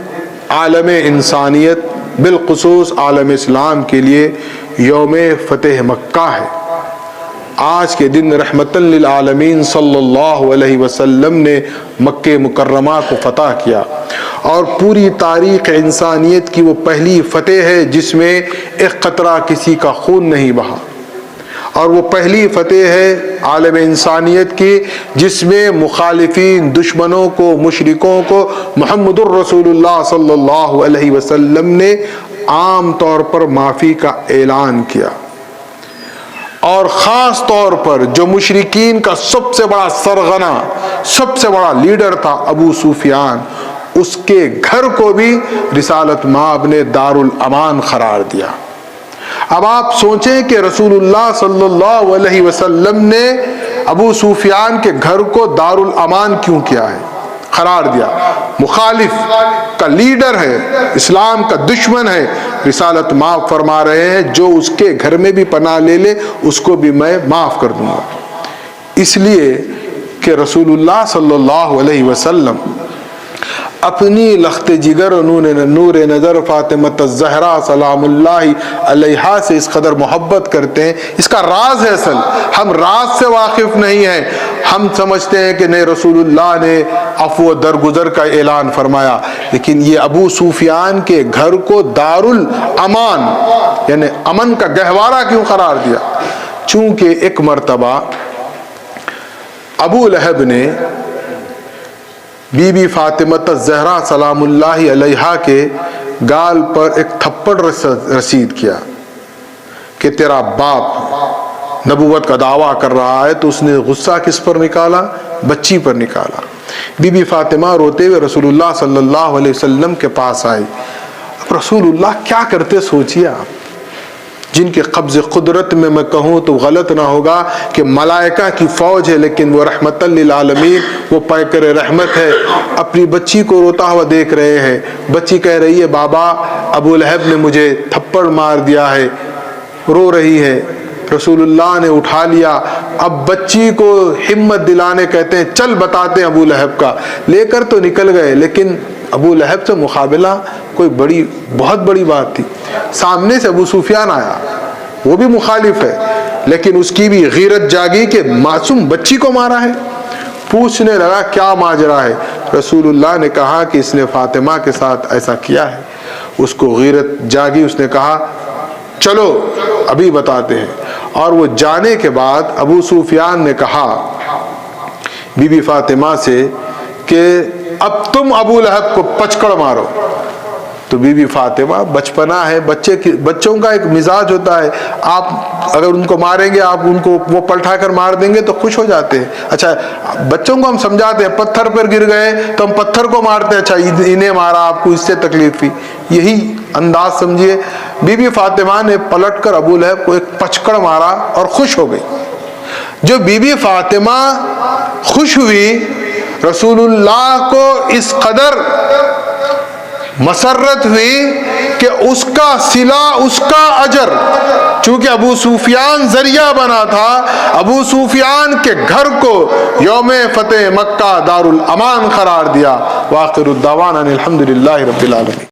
عالم انسانیت بالخصوص عالم اسلام کے لیے یوم فتح مکہ ہے. آج کے دن رحمت للعالمین صلی اللہ علیہ وسلم نے مکہ مکرمہ کو فتح کیا اور پوری تاریخ انسانیت کی وہ پہلی فتح ہے جس میں ایک قطرہ کسی کا خون نہیں بہا. اور وہ پہلی فتح ہے عالم انسانیت کی جس میں مخالفین، دشمنوں کو، مشرکوں کو محمد الرسول اللہ صلی اللہ علیہ وسلم نے عام طور پر معافی کا اعلان کیا. اور خاص طور پر جو مشرکین کا سب سے بڑا سرغنہ، سب سے بڑا لیڈر تھا ابو سفیان، اس کے گھر کو بھی رسالت مآب نے دارالامان قرار دیا. اب آپ سوچیں کہ رسول اللہ صلی اللہ علیہ وسلم نے ابو سفیان کے گھر کو دارالامان کیوں کیا ہے، قرار دیا؟ مخالف کا لیڈر ہے، اسلام کا دشمن ہے. رسالت معاف فرما رہے ہیں جو اس کے گھر میں بھی پناہ لے لے اس کو بھی میں معاف کر دوں گا. اس لیے کہ رسول اللہ صلی اللہ علیہ وسلم اپنی لخت جگر نور نظر فاطمہ الزہرا سلام اللہ علیہا سے اس قدر محبت کرتے ہیں. اس کا راز ہے، اصل ہم راز سے واقف نہیں ہیں. ہم سمجھتے ہیں کہ نہیں رسول اللہ نے عفو و درگزر کا اعلان فرمایا، لیکن یہ ابو سفیان کے گھر کو دارالامان یعنی امن کا گہوارہ کیوں قرار دیا؟ چونکہ ایک مرتبہ ابو لہب نے بی بی فاطمہ الزہرا سلام اللہ علیہا کے گال پر ایک تھپڑ رسید کیا کہ تیرا باپ نبوت کا دعویٰ کر رہا ہے. تو اس نے غصہ کس پر نکالا؟ بچی پر نکالا. بی بی فاطمہ روتے ہوئے رسول اللہ صلی اللہ علیہ وسلم کے پاس آئی. اب رسول اللہ کیا کرتے سوچیے آپ، جن کے قبض قدرت میں کہوں تو غلط نہ ہوگا کہ ملائکہ کی فوج ہے، لیکن وہ رحمت للعالمین، وہ پیکر رحمت ہے۔ اپنی بچی کو روتا ہوا دیکھ رہے ہیں، بچی کہہ رہی ہے بابا ابو لہب نے مجھے تھپڑ مار دیا ہے، رو رہی ہے۔ رسول اللہ نے اٹھا لیا، اب بچی کو ہمت دلانے کہتے ہیں چل بتاتے ہیں ابو لہب کا، لے کر تو نکل گئے، لیکن ابو لہب سے مقابلہ کوئی بہت بڑی بات تھی۔ سامنے سے ابو سفیان آیا، وہ بھی مخالف ہے، لیکن اس کی بھی غیرت جاگی کہ معصوم بچی کو مارا ہے۔ پوچھنے لگا کیا ماجرا ہے؟ رسول اللہ نے کہا کہ اس نے فاطمہ کے ساتھ ایسا کیا ہے۔ اس کو غیرت جاگی، اس نے کہا چلو ابھی بتاتے ہیں۔ اور وہ جانے کے بعد ابو سفیان نے کہا بی بی فاطمہ سے کہ اب تم ابو لہب کو پچکڑ مارو۔ تو بی بی فاطمہ بچپنا ہے، بچوں کا ایک مزاج ہوتا ہے، آپ اگر ان کو ماریں گے، آپ ان کو وہ پلٹا کر مار دیں گے تو خوش ہو جاتے ہیں۔ اچھا بچوں کو ہم سمجھاتے ہیں، پتھر پر گر گئے تو ہم پتھر کو مارتے ہیں، اچھا انہیں مارا، آپ کو اس سے تکلیف ہوئی، یہی انداز سمجھیے۔ بی بی فاطمہ نے پلٹ کر ابو لہب کو ایک پچکڑ مارا اور خوش ہو گئی۔ جو بی بی فاطمہ خوش ہوئی، رسول اللہ کو اس قدر مسرت ہوئی کہ اس کا صلہ، اس کا اجر، چونکہ ابو سفیان ذریعہ بنا تھا، ابو سفیان کے گھر کو یوم فتح مکہ دار الامان قرار دیا۔ وآخر الدعوانا الحمدللہ رب العالمین۔